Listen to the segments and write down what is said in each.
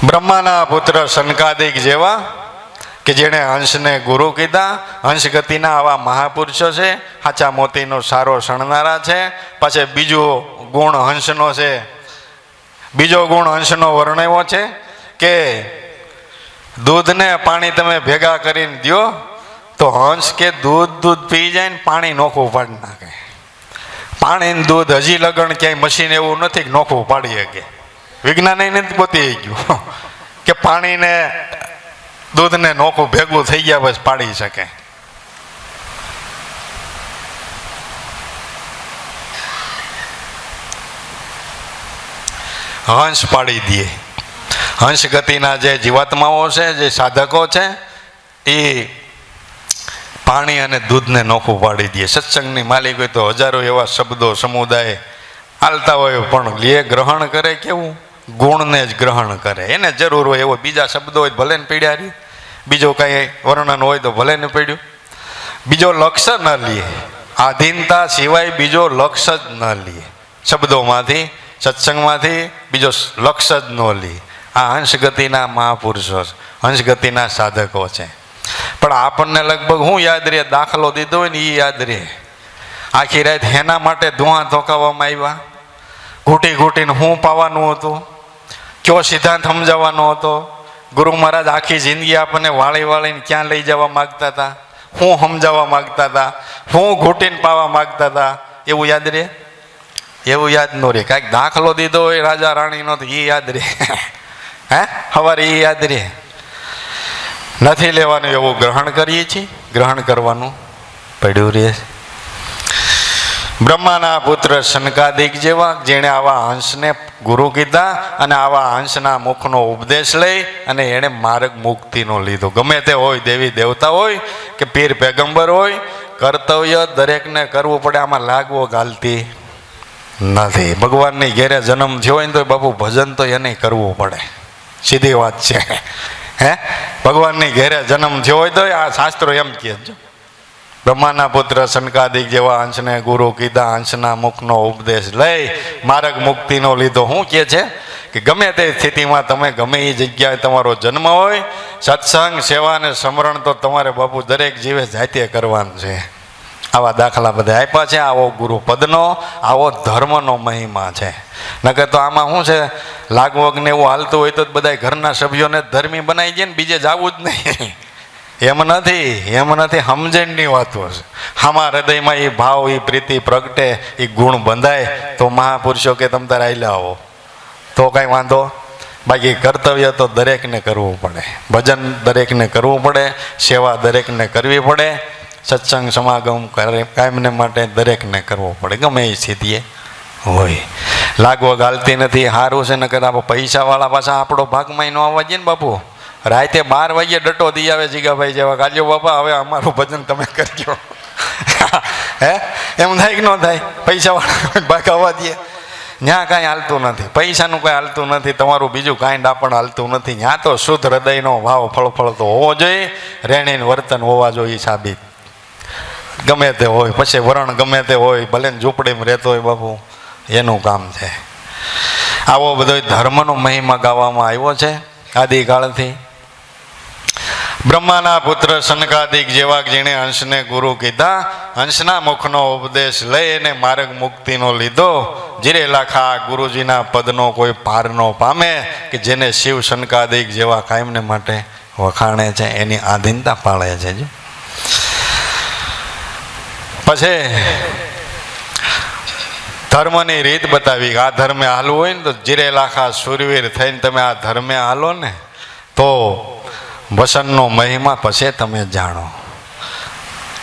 બ્રહ્માના પુત્ર સનકાદિક જેવા કે જેણે હંસને ગુરુ કીધા, હંસ ગતિના આવા મહાપુરુષો છે, સાચા મોતીનો સારો શણનારા છે. પછી બીજો ગુણ હંસનો છે, બીજો ગુણ હંસનો વર્ણવ્યો છે કે દૂધને પાણી તમે ભેગા કરીને દો તો હંસ કે દૂધ પી જાય ને પાણી નોખું પાડી નાખે. પાણી દૂધ હજી લગણ ક્યાંય મશીન એવું નથી કે નોખું પાડી શકે. વિજ્ઞાન નથી પોતી ગયું કે પાણીને દૂધને નોખું ભેગું થઈ ગયા બસ પાડી શકે. હંસ પાડી દે. હંસ ગતિના જે જીવાત્માઓ છે, જે સાધકો છે, એ પાણી અને દૂધને નોખું પાડી દે. સત્સંગની માલિક હોય તો હજારો એવા શબ્દો સમુદાય હાલતા હોય, પણ લે ગ્રહણ કરે કેવું? ગુણને જ ગ્રહણ કરે. એને જરૂર હોય એવો બીજા શબ્દો હોય ભલે ને પીડ્યા રહી, બીજો કાંઈ વર્ણન હોય તો ભલે ને પડ્યું. બીજો લક્ષ ન લે, આધીનતા સિવાય બીજો લક્ષ જ ન લે. શબ્દોમાંથી, સત્સંગમાંથી બીજો લક્ષ જ ન લે. આ હંસ ગતિના મહાપુરુષો, હંસ ગતિના સાધકો છે. પણ આપણને લગભગ હું યાદ રહે, દાખલો દીધો હોય ને એ યાદ રહે. આખી રાત હેના માટે ધુઆ ધોકાવવામાં આવ્યા, ઘૂંટી ઘૂંટીને હું પાવાનું હતું, કયો સિદ્ધાંત સમજાવવાનો હતો. ગુરુ મહારાજ આખી જિંદગી આપણને વાળી વાળીને ક્યાં લઈ જવા માગતા હતા, હું સમજાવવા માગતા હતા, હું ઘૂંટીને પાવા માગતા હતા, એવું યાદ રહે? એવું યાદ ન રહે. કાંઈક દાખલો દીધો હોય રાજા રાણીનો તો એ યાદ રહે. હે સવારે એ યાદ રહે નથી. લેવાનું એવું ગ્રહણ કરીએ છીએ, ગ્રહણ કરવાનું પડ્યું રહે. બ્રહ્માના પુત્ર સનકાદિક જેવા જેણે આવા હંસને ગુરુ કીધા અને આવા હંસના મુખનો ઉપદેશ લઈ અને એણે માર્ગ મુક્તિનો લીધો. ગમે તે હોય, દેવી દેવતા હોય કે પીર પેગંબર હોય, કર્તવ્ય દરેકને કરવું પડે. આમાં લાગવો ગાલતી નથી. ભગવાનની ઘેરે જન્મ થયો હોય ને તો બાપુ ભજન તો એને કરવું પડે. સીધી વાત છે. હે ભગવાનની ઘેરે જન્મ થયો હોય તો આ શાસ્ત્રો એમ કહે છે. બ્રહ્માના પુત્ર સનકાદિક જેવા હંસને ગુરુ કીધા, હંસના મુખનો ઉપદેશ લઈ માર્ગ મુક્તિનો લીધો. શું કહે છે કે ગમે તે સ્થિતિમાં તમે ગમે એ જગ્યાએ તમારો જન્મ હોય, સત્સંગ, સેવા અને સ્મરણ તો તમારે બાપુ દરેક જીવે જાતે કરવાનું છે. આવા દાખલા બધા આપ્યા છે. આવો ગુરુ પદનો, આવો ધર્મનો મહિમા છે. નકર તો આમાં શું છે, લાગવગને એવું હાલતું હોય તો બધા ઘરના સભ્યોને ધર્મી બનાવી દે ને બીજે જવું જ નહીં. એમ નથી, એમ નથી. સમજણની વાતો છે. આમાં હૃદયમાં એ ભાવ, એ પ્રીતિ પ્રગટે, એ ગુણ બંધાય તો મહાપુરુષો કે તમ તારે આયલા આવો તો કાંઈ વાંધો. બાકી કર્તવ્ય તો દરેકને કરવું પડે, ભજન દરેકને કરવું પડે, સેવા દરેકને કરવી પડે, સત્સંગ સમાગમ કાયમને માટે દરેકને કરવો પડે, ગમે એ સ્થિતિએ હોય. લાગવગ હાલતી નથી. સારું છે. નકર આપણે પૈસાવાળા પાછા આપણો ભાગમાં ન આવવા જઈએ ને બાપુ. રાતે 12 વાગ્યે ડટો દી આવે જીગાભાઈ જેવા, કાલ્યો બાપા હવે અમારું ભજન તમે કરજો. હે એમ થાય કે ન થાય? પૈસાવાળા ભાગ આવવા દે. ત્યાં કાંઈ હાલતું નથી, પૈસાનું કાંઈ હાલતું નથી, તમારું બીજું કાંઈ ડાપણ હાલતું નથી. ત્યાં તો શુદ્ધ હૃદયનો ભાવ ફળફળ તો હોવો જોઈએ, રેણીને વર્તન હોવા જોઈએ સાબિત. ગમે તે હોય, પછી વરણ ગમે તે હોય, ભલે ને ઝૂંપડીમાં રહેતો હોય બાપુ, એનું કામ છે. આવો બધો ધર્મનો મહિમા ગાવામાં આવ્યો છે આદિકાળથી. બ્રહ્માના પુત્ર સનકાદિક જેવા જેણે હંસને ગુરુ કીધા, હંસના મુખનો ઉપદેશ લઈ અને માર્ગ મુક્તિનો લીધો. જીરે લાખા ગુરુજીના પદનો કોઈ પાર ન પામે કે જેને શિવ સનકાદિક જેવા કાયમને માટે વખાણે છે, એની આધીનતા પાળે છે. પછી ધર્મની રીત બતાવી. આ ધર્મે હાલવું હોય ને તો જીરે લાખા સુરવીર થઈને તમે આ ધર્મે હાલો ને તો વસનનો મહિમા પછી તમે જાણો.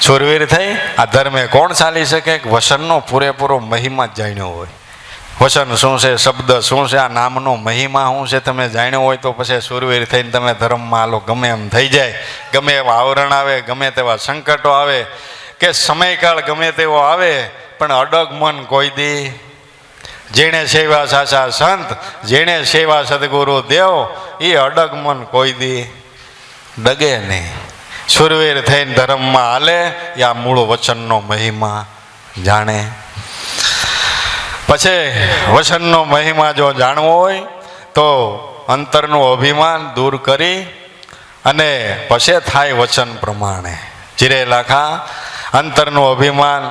સુરવીર થઈ આ ધર્મે કોણ ચાલી શકે? વસનનો પૂરેપૂરો મહિમા જ જાણ્યો હોય. વસન શું છે, શબ્દ શું છે, આ નામનો મહિમા શું છે તમે જાણ્યો હોય તો પછી સુરવીર થઈને તમે ધર્મમાં હાલો. ગમે એમ થઈ જાય, ગમે એવા આવરણ આવે, ગમે તેવા સંકટો આવે કે સમયકાળ ગમે તેવો આવે, પણ અડગ મન કોઈ દી. જેણે સેવા સાચા સંત, જેણે સેવા સદગુરુ દેવ, એ અડગ મન કોઈ દી ડગે નહીં. સુરવીર થઈને ધર્મમાં હાલે એ આ મૂળ વચનનો મહિમા જાણે. પછી વચનનો મહિમા જો જાણવો હોય તો અંતરનું અભિમાન દૂર કરી અને પછી થાય વચન પ્રમાણે. જીરે લાખા અંતરનું અભિમાન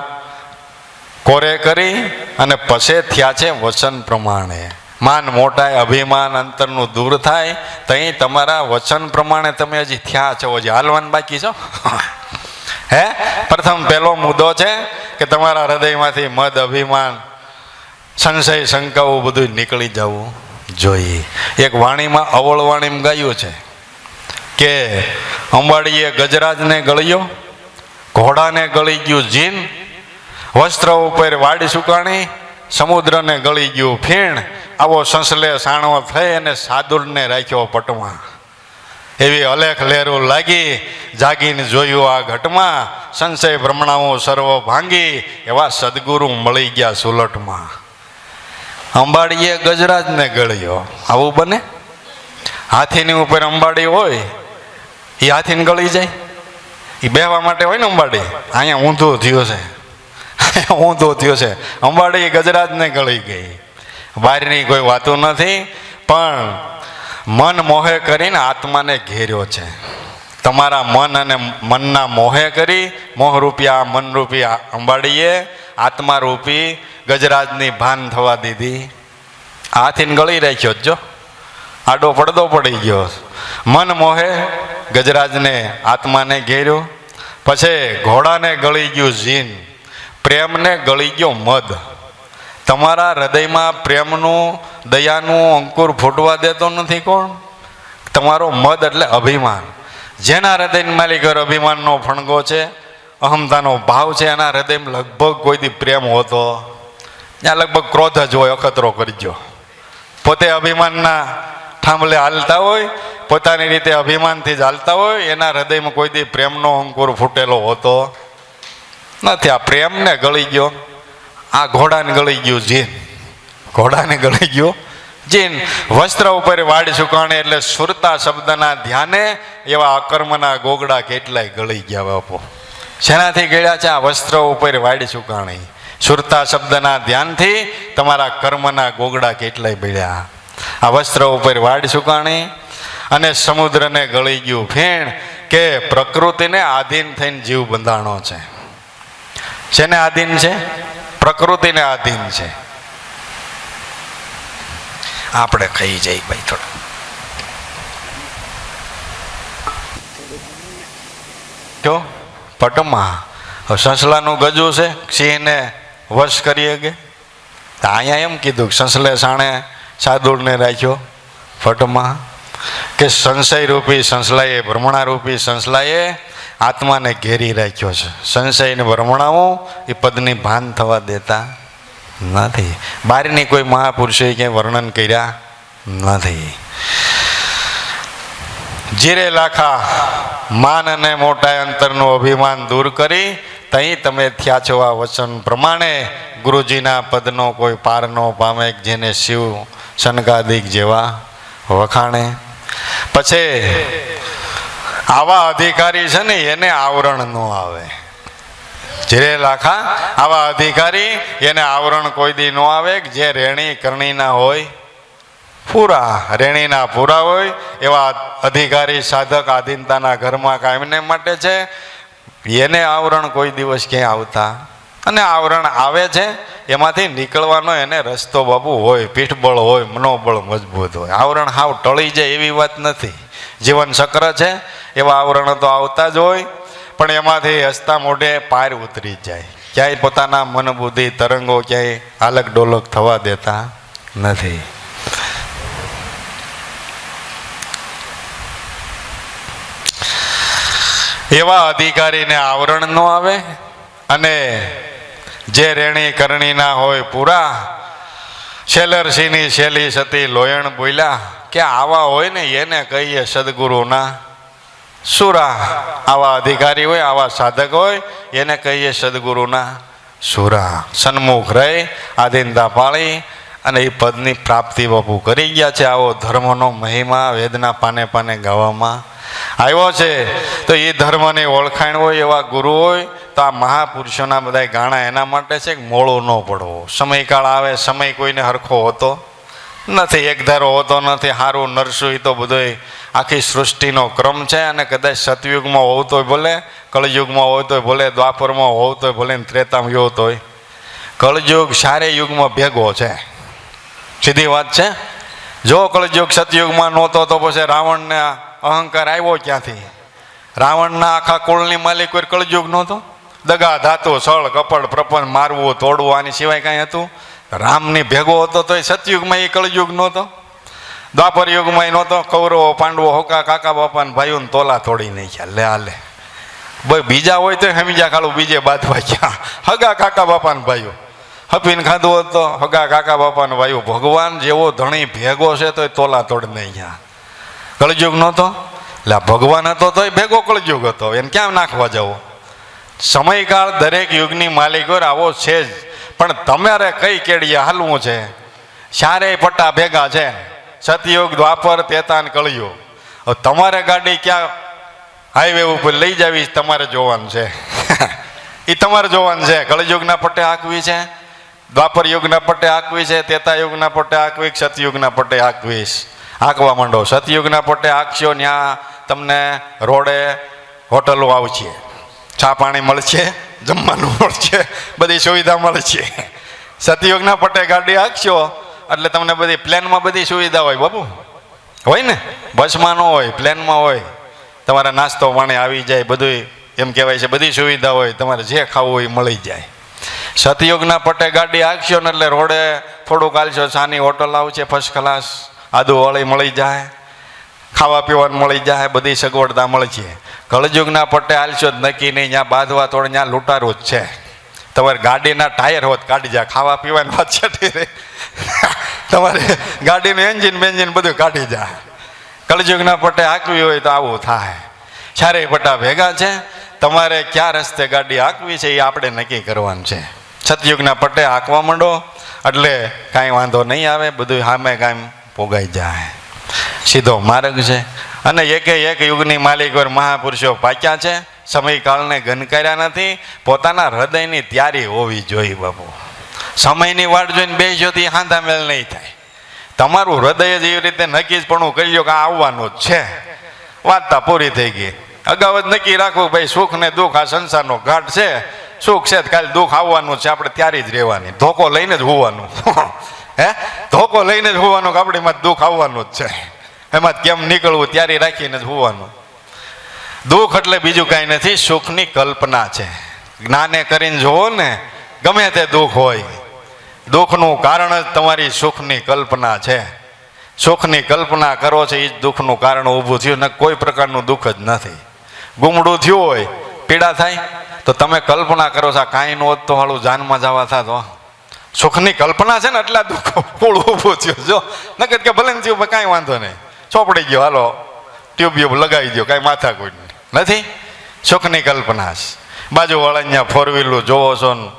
કોરે કરી અને પછી થયા છે વચન પ્રમાણે. માન મોટાય અભિમાન અંતરનું દૂર થાય તઈ તમારા વચન પ્રમાણે તમે હજી થયા છો, હજી હાલવાન બાકી છો. હે પ્રથમ પહેલો મુદ્દો છે કે તમારા હૃદયમાંથી મદ અભિમાન સંશય શંકાઓ બધું નીકળી જવું જોઈએ. એક વાણીમાં અવળ વાણીમાં ગાયું છે કે અંબાડીએ ગજરાજને ગળ્યો, ઘોડાને ગળી ગયું જીન, વસ્ત્ર ઉપર વાડી સુકાણી, સમુદ્રને ગળી ગયું ફીણ, આવો સંસલે સાણો થઈ અને સાદુરને રાખ્યો પટમાં. એવી અલેખ લહેરું લાગી, જાગીને જોયું આ ઘટમાં, સંશય ભ્રમણાઓ સર્વ ભાંગી, એવા સદગુરુ મળી ગયા સુલટમાં. અંબાડીએ ગજરાજને ગળ્યો, આવું બને? હાથીની ઉપર અંબાડી હોય એ હાથીને ગળી જાય? એ બેહવા માટે હોય ને અંબાડી. અહીંયા ઊંધું થયું છે, ઊંધું થયું છે. અંબાડી ગજરાજને ગળી ગઈ. બહારની કોઈ વાતો નથી, પણ મન મોહે કરીને આત્માને ઘેર્યો છે. તમારા મન અને મનના મોહે કરી, મોહરૂપી આ મનરૂપી અંબાડીએ આત્મારૂપી ગજરાજની ભાન થવા દીધી. હાથીને ગળી રાખ્યો જો, આડો પડદો પડી ગયો. મન મોહે ગજરાજને આત્માને ઘેર્યો. પછી ઘોડાને ગળી ગયું જીન, પ્રેમને ગળી ગયો મદ. તમારા હૃદયમાં પ્રેમનું દયાનું અંકુર ફૂટવા દેતો નથી કોણ? તમારો મદ એટલે અભિમાન. જેના હૃદયની માલિક અભિમાનનો ફણગો છે, અહમતાનો ભાવ છે, એના હૃદયમાં લગભગ કોઈથી પ્રેમ હોતો, ત્યાં લગભગ ક્રોધ જ હોય, અખતરો કરજો. પોતે અભિમાનના થાંભલે હાલતા હોય, પોતાની રીતે અભિમાનથી જ હાલતા હોય, એના હૃદયમાં કોઈથી પ્રેમનો અંકુર ફૂટેલો હોતો નથી. આ પ્રેમને ગળી ગયો, આ ઘોડાને ગળી ગયું જીન, ઘોડાને ગળી ગયો જીન. વસ્ત્ર ઉપર વાડ સુકાણે એટલે સુરતા શબ્દના ધ્યાને એવા અકર્મના ગોગડા કેટલાય ગળી ગયા બાપુ. શેનાથી ગળ્યા છે? આ વસ્ત્ર ઉપર વાડ સુકાણી. સુરતા શબ્દના ધ્યાનથી તમારા કર્મના ગોગડા કેટલાય બળ્યા. આ વસ્ત્ર ઉપર વાડ સુકાણી અને સમુદ્રને ગળી ગયું ફેણ, કે પ્રકૃતિને આધીન થઈને જીવ બંધાણો છે. શેને આધીન છે? પ્રકૃતિને આધીન છે. આપણે ખાઈ જઈ ભાઈ થોડું. જો પટમાં સંસલાનું ગજું છે, સિંહને વશ કરીએ કે અહીંયા એમ કીધું કે સંસલે સાણે સાદુરને રાખ્યો ફટમાં, કે સંશય રૂપી સંસલાએ, ભ્રમણા રૂપી સંસલાએ આત્માને ઘેરી રાખ્યો છે. સંશય ને ભ્રમણાઓ એ પદની ભાન થવા દેતા નથી. બહારની કોઈ મહાપુરુષોએ ક્યાંય વર્ણન કર્યા નથી. જીરે લાખા માન અને મોટા અંતરનું અભિમાન દૂર કરી તઈ તમે થયા છો આ વચન પ્રમાણે. ગુરુજીના પદનો કોઈ પાર ન પામે, જેને શિવ સનકાદિક જેવા વખાણે. પછી આવા અધિકારી છે ને એને આવરણ ન આવે. જીરે લાખા આવા અધિકારી એને આવરણ કોઈ દી ન આવે. જે રેણી કરણીના હોય પૂરા, રેણીના પૂરા હોય એવા અધિકારી સાધક આધીનતાના ઘરમાં કાયમને માટે છે. એને આવરણ કોઈ દિવસ ક્યાંય આવતા, અને આવરણ આવે છે એમાંથી નીકળવાનો એને રસ્તો બાપુ હોય, પીઠબળ હોય, મનોબળ મજબૂત હોય. આવરણ હાવ ટળી જાય એવી વાત નથી. જીવન ચક્ર છે, એવા આવરણ તો આવતા જ હોય, પણ એમાંથી હસતા મોઢે પાર ઉતરી જાય. ક્યાંય પોતાના મન બુદ્ધિ તરંગો ક્યાંય આલક ડોલક થવા દેતા નથી. એવા અધિકારીને આવરણ ન આવે. અને જે રેણી કરણીના હોય પૂરા, શેલરસિંહની શેલી સતી લોયણ બોલ્યા કે આવા હોય ને એને કહીએ સદગુરુના સુરા. આવા અધિકારી હોય, આવા સાધક હોય, એને કહીએ સદગુરુના સુરા. સન્મુખ રહી આધીનતા પાળી અને એ પદની પ્રાપ્તિ બાપુ કરી ગયા છે. આવો ધર્મનો મહિમા વેદના પાને પાને ગાવામાં આવ્યો છે. તો એ ધર્મની ઓળખાણ હોય એવા ગુરુ હોય તો આ મહાપુરુષોના બધા ગાણા એના માટે છે કે મોળો ન પડવો. સમયકાળ આવે, સમય કોઈને હરખો હોતો નથી, એક ધારો હોતો નથી. સારું નરસું એ તો બધોય આખી સૃષ્ટિનો ક્રમ છે. અને કદાચ સતયુગમાં હોવ તોય ભલે, કળયુગમાં હોય તોય ભલે, દ્વાપરમાં હોવ તોય ભલે, ત્રેતામાં હોવ તોય. કળયુગ સારે યુગમાં ભેગો છે, સીધી વાત છે. જો કળયુગ સતયુગમાં નહોતો તો પછી રાવણને અહંકાર આવ્યો ક્યાંથી? રાવણના આખા કુળની માલિક કોઈ કળયુગ નહોતો? દગા ધાતુ સળ કપડ પ્રપંચ મારવું તોડવું આની સિવાય કાંઈ હતું? રામની ભેગો હતો તો એ સતયુગમાં એ કળયુગ નહોતો, દ્વાપર યુગમાં નહોતો. કૌરવો પાંડવો હોકા કાકા બાપાને ભાઈઓને તોલા તોડી નાખ્યા. લે હાલે ભાઈ, બીજા હોય તો સમજ્યા ખાલું બીજે બાંધવા ગયા. હગા કાકા બાપાને ભાઈઓ હપીને ખાધું હોત તો હગા કાકા બાપાને ભાઈઓ. ભગવાન જેવો ધણી ભેગો છે તો તોલા તોડી નાખ્યા. કળયુગ નહોતો? એટલે ભગવાન હતો તોય ભેગો કળયુગ હતો, એને ક્યાં નાખવા જવો? સમયકાળ દરેક યુગની માલિકો આવો છે જ. પણ તમારે કઈ કેડીએ હાલવું છે? ચારેય પટ્ટા ભેગા છે, સતયુગ દ્વાપર ત્રેતા ને કળયુગ. હવે તમારે ગાડી ક્યાં હાઈવે ઉપર લઈ જાવી તમારે જોવાનું છે. એ તમારે જોવાનું છે. કળયુગના પટ્ટે હાંકવી છે, દ્વાપર યુગના પટ્ટે હાંકવી છે, ત્રેતા યુગના પટ્ટે હાંકવી, સતયુગના પટ્ટે હાંકવીશ. હાંકવા માંડો. સતયુગના પટ્ટે હાંકશો ત્યાં તમને રોડે હોટલો આવશે, ચા પાણી મળશે, જમવાનું મળશે, બધી સુવિધા મળશે. સતયુગના પટ્ટે ગાડી હાંકશો એટલે તમને બધી પ્લેનમાં બધી સુવિધા હોય બાપુ, હોય ને? બસમાં ન હોય, પ્લેનમાં હોય. તમારે નાસ્તો પાણી આવી જાય, બધું એમ કહેવાય છે બધી સુવિધા હોય, તમારે જે ખાવું હોય એ મળી જાય. સતયુગના પટ્ટે ગાડી હાંકશો ને એટલે રોડે થોડુંક હાલશો, ચાની હોટલ આવશે ફર્સ્ટ ક્લાસ, આદુ વાળી મળી જાય, ખાવા પીવાનું મળી જાય, બધી સગવડતા મળશે. કળયુગના પટ્ટે હાલશો જ નક્કી નહીં, ત્યાં બાંધવા તોડ ત્યાં લૂંટારું જ છે. તમારે ગાડીના ટાયર હોત કાઢી જાય, ખાવા પીવાની વાત છટી રહે. તમારે ગાડીનું એન્જિન બેન્જિન બધું કાઢી જાય. કળયુગના પટ્ટે હાંકવી હોય તો આવું થાય. ચારેય પટ્ટા ભેગા છે, તમારે ક્યાં રસ્તે ગાડી હાંકવી છે એ આપણે નક્કી કરવાનું છે. સતયુગના પટ્ટે હાંકવા માંડો એટલે કાંઈ વાંધો નહીં આવે, બધું સામે કાંઈ પોગાઈ જાય. સીધો માર્ગ છે. અને એકે એક યુગની માલિકો મહાપુરુષો પાક્યા છે, સમયકાળને ગનકાર્યા નથી. પોતાના હૃદયની તૈયારી હોવી જોઈએ બાપુ. સમયની વાટ જોઈને બેસજો તો હાંધા મેળ નહીં થાય. તમારું હૃદય જ એવી રીતે નક્કી જ પણ કરી લો કે આવવાનું જ છે, વાર્તા પૂરી થઈ ગઈ. અગાઉ જ નક્કી રાખવું ભાઈ, સુખ ને દુઃખ આ સંસારનો ઘાટ છે, સુખ છે કાલે દુઃખ આવવાનું છે, આપણે ત્યારે જ રહેવાની. ધોકો લઈને જ હોવાનું. હે, ધોકો લઈને જ હોવાનું કે આપણી માં દુઃખ આવવાનું જ છે, એમાં કેમ નીકળવું ત્યારે રાખીને જ હોવાનું. દુઃખ એટલે બીજું કાંઈ નથી, સુખની કલ્પના છે. જ્ઞાને કરીને જોવો ને, ગમે તે દુઃખ હોય, દુઃખનું કારણ જ તમારી સુખની કલ્પના છે. સુખની કલ્પના કરો છો એ જ દુઃખનું કારણ ઊભું થયું, ને કોઈ પ્રકારનું દુઃખ જ નથી. ગુમડું થયું હોય, પીડા થાય તો તમે કલ્પના કરો છો કાંઈ ન હોત તો હાલું જાનમાં જવા થતો. સુખની કલ્પના છે ને એટલા દુઃખ ઊભું થયું. જો નકર કે ભલે થયું કાંઈ વાંધો નહીં, ચોપડી ગયો, હાલો ટ્યુબ લગાવી દો, કાંઈ માથા કોઈ નથી. સુખની કલ્પના છે. બાજુવાળા અહીંયા ફોર વ્હીલું જોવો છો ને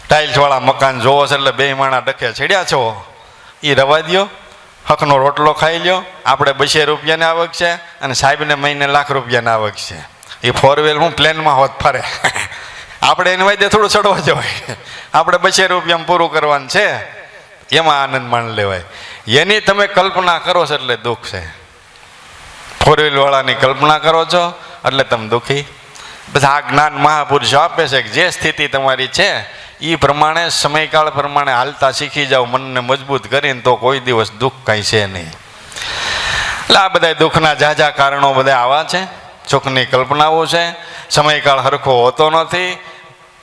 ટાઇલ્સવાળા મકાન જોવો છો એટલે બે માણા ડખે છેડ્યા છો, એ રવા દો, હકનો રોટલો ખાઈ લ્યો. આપણે 200 રૂપિયાની આવક છે અને સાહેબને મહિને લાખ રૂપિયાની આવક છે. એ ફોર વ્હીલ હું પ્લેનમાં હોત ફરે. આપણે એને વાયદે થોડું ચડવા જવાય, આપણે 200 રૂપિયામાં પૂરું કરવાનું છે, એમાં આનંદ માણી લેવાય. એની તમે કલ્પના કરો છો એટલે દુઃખ છે. ફોર વ્હીલ વાળાની કલ્પના કરો છો એટલે તમે દુઃખી. બધા આ જ્ઞાન મહાપુરુષો આપે છે કે જે સ્થિતિ તમારી છે એ પ્રમાણે સમયકાળ પ્રમાણે હાલતા શીખી જાઓ, મનને મજબૂત કરીને, તો કોઈ દિવસ દુઃખ કાંઈ છે નહીં. એટલે આ બધા દુઃખના ઝાઝા કારણો બધા આવા છે, સુખની કલ્પનાઓ છે. સમયકાળ હરખો હોતો નથી.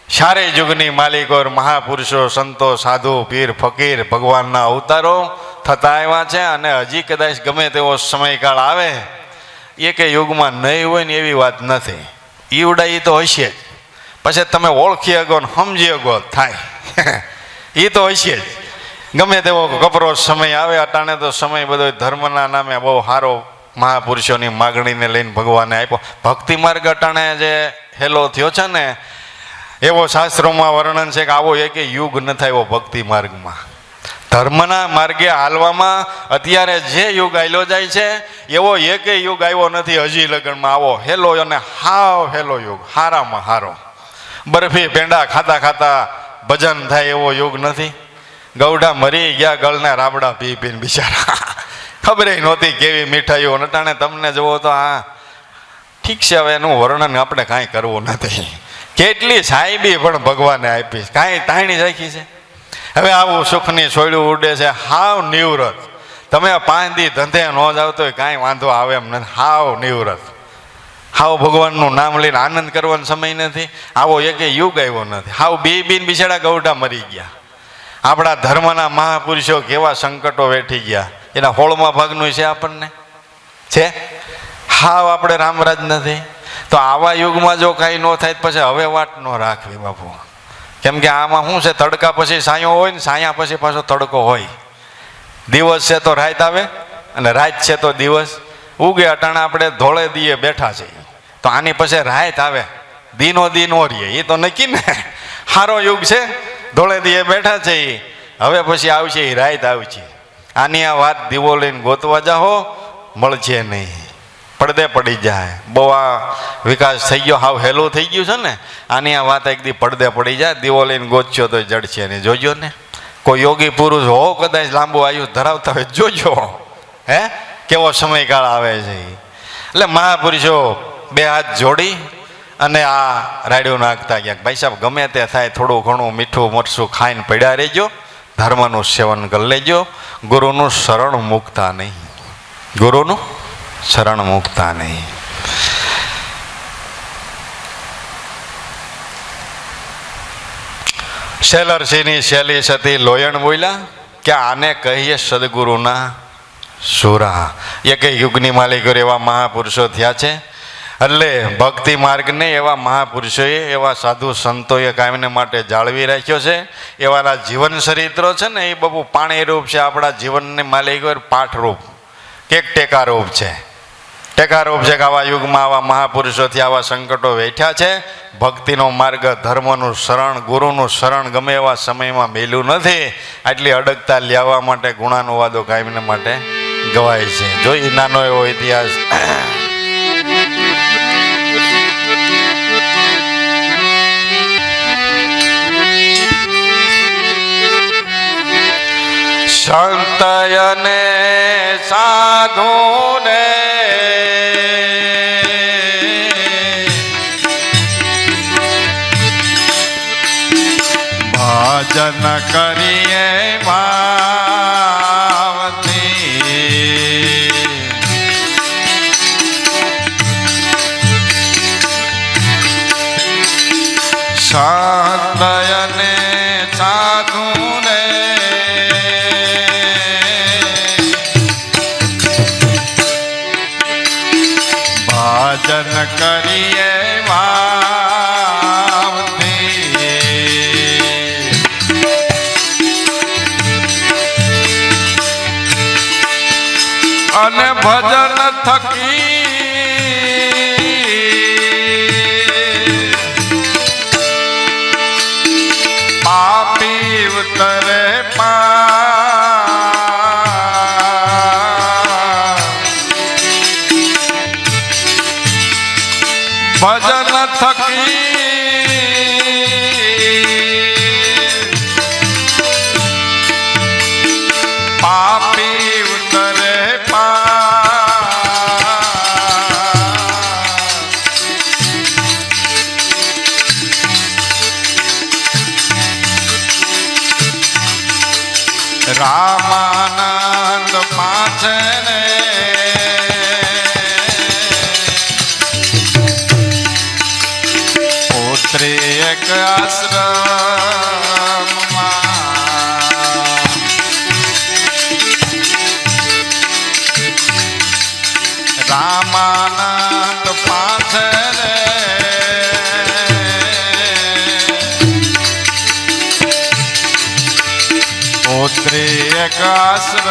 ચારે યુગની માલિકો મહાપુરુષો સંતો સાધુ પીર ફકીર ભગવાનના અવતારો થતા આવ્યા છે. અને હજી કદાચ ગમે તેવો સમયકાળ આવે, એકે યુગમાં નહીં હોય ને એવી વાત નથી. ઈવડા એ તો હશે જ, પછી તમે ઓળખી શકો ને સમજી શકો થાય. એ તો હશે જ. ગમે તેવો કપરો સમય આવે, અટાણે તો સમય બધો ધર્મના નામે બહુ સારો મહાપુરુષોની માગણીને લઈને ભગવાને આપ્યો. ભક્તિ માર્ગ અટાણે જે હેલો થયો છે ને, એવો શાસ્ત્રોમાં વર્ણન છે કે આવો એક યુગ ન થાય ભક્તિ માર્ગમાં. ધર્મના માર્ગે હાલવામાં અત્યારે જે યુગ આવેલો જાય છે એવો એક યુગ આવ્યો નથી હજી લગ્નમાં. આવો હેલો અને હાવ હેલો યુગ, હારામાં હારો. બરફી પેંડા ખાતા ખાતા ભજન થાય એવો યુગ નથી. ગૌઢા મરી ગયા ગળના રાબડા પી પીને બિચારા. ખબર નહોતી કેવી મીઠાઈઓ નટાણે તમને જુઓ તો આ ઠીક છે, હવે એનું વર્ણન આપણે કાંઈ કરવું નથી. કેટલી સાહેબી પણ ભગવાને આપી, કાંઈ તાણી રાખી છે. હવે આવું સુખની સોયડું ઉડે છે, હાવ નિવૃત્ત. તમે 5 દી ધંધે ન જાવ તો કાંઈ વાંધો આવે એમ નથી, હાવ નિવૃત્ત. હાવ ભગવાનનું નામ લઈને આનંદ કરવાનો સમય નથી. આવો એકે યુગ આવ્યો નથી. હાવ બીન બિચારા ગૌઢા મરી ગયા. આપણા ધર્મના મહાપુરુષો કેવા સંકટો વેઠી ગયા, એના હોળમાં ભાગનું છે આપણને છે. હાવ આપણે રામરાજ નથી. તો આવા યુગમાં જો કાંઈ ન થાય પછી હવે વાટ ન રાખવી બાપુ. કેમ કે આમાં શું છે, તડકા પછી સાયો હોય ને સાયા પછી પાછો તડકો હોય. દિવસ છે તો રાત આવે અને રાત છે તો દિવસ ઉગે. અટાણે આપણે ધોળે દીએ બેઠા છીએ, તો આની પછી રાત આવે, દીનો દી નો રહીએ, એ તો નક્કી ને. સારો યુગ છે, ધોળે દીએ બેઠા છે, હવે પછી આવશે એ રાત આવશે. આની આ વાત દીવો લઈને ગોતવા જાઓ, મળશે નહીં, પડદે પડી જાય. બહુ આ વિકાસ થઈ ગયો, હાવ હેલું થઈ ગયું છે ને. આની આ વાત એક દી પડદે પડી જાય, દીવો લઈને ગોતશો તો જડશે નહીં. જોજો ને, કોઈ યોગી પુરુષ હો કદાચ લાંબુ આયુ ધરાવતા હોય, જોજો હે કેવો સમયકાળ આવે છે. એટલે મહાપુરુષો 2 હાથ જોડી અને આ રાડ્યું નાખતા ગયા, ભાઈ સાહેબ ગમે તે થાય થોડું ઘણું મીઠું મરચું ખાઈને પડ્યા રહેજો, ધર્મનું સેવન કરી લેજો, ગુરુનું શરણ મૂકતા નહીં, ગુરુનું શરણ મૂકતા નહીં. શેલરસિંહની શૈલી સતી લોયણ બોલ્યા કે આને કહીએ સદગુરુના સુરા. એક યુગની માલિકો એવા મહાપુરુષો થયા છે. એટલે ભક્તિ માર્ગને એવા મહાપુરુષોએ, એવા સાધુ સંતોએ કાયમને માટે જાળવી રાખ્યો છે. એવાના જીવન ચરિત્રો છે ને, એ બહુ પાણીરૂપ છે. આપણા જીવનને માલિકો પાઠરૂપ કે ટેકારૂપ છે. ટેકારૂપ છે કે આવા યુગમાં આવા મહાપુરુષોથી આવા સંકટો વેઠ્યા છે. ભક્તિનો માર્ગ, ધર્મનું શરણ, ગુરુનું શરણ ગમે એવા સમયમાં મેલું નથી. આટલી અડગતા લેવા માટે ગુણાનુવાદો કાયમને માટે ગવાય છે. જો એ નાનો એવો ઇતિહાસ. સંતયને સાધુને ભજન કરીએ ભાવથી, સંતયને સાધુને ભજન કરીએ અને ભજન થકી પાપી ઉતરે ભજન થકી પાપી ઉતરે રામાનંદ પાછે ને પુત્રી એક આશ્રમમાં રામાનંદ પાછે ને પુત્રી એક આશ્રમમાં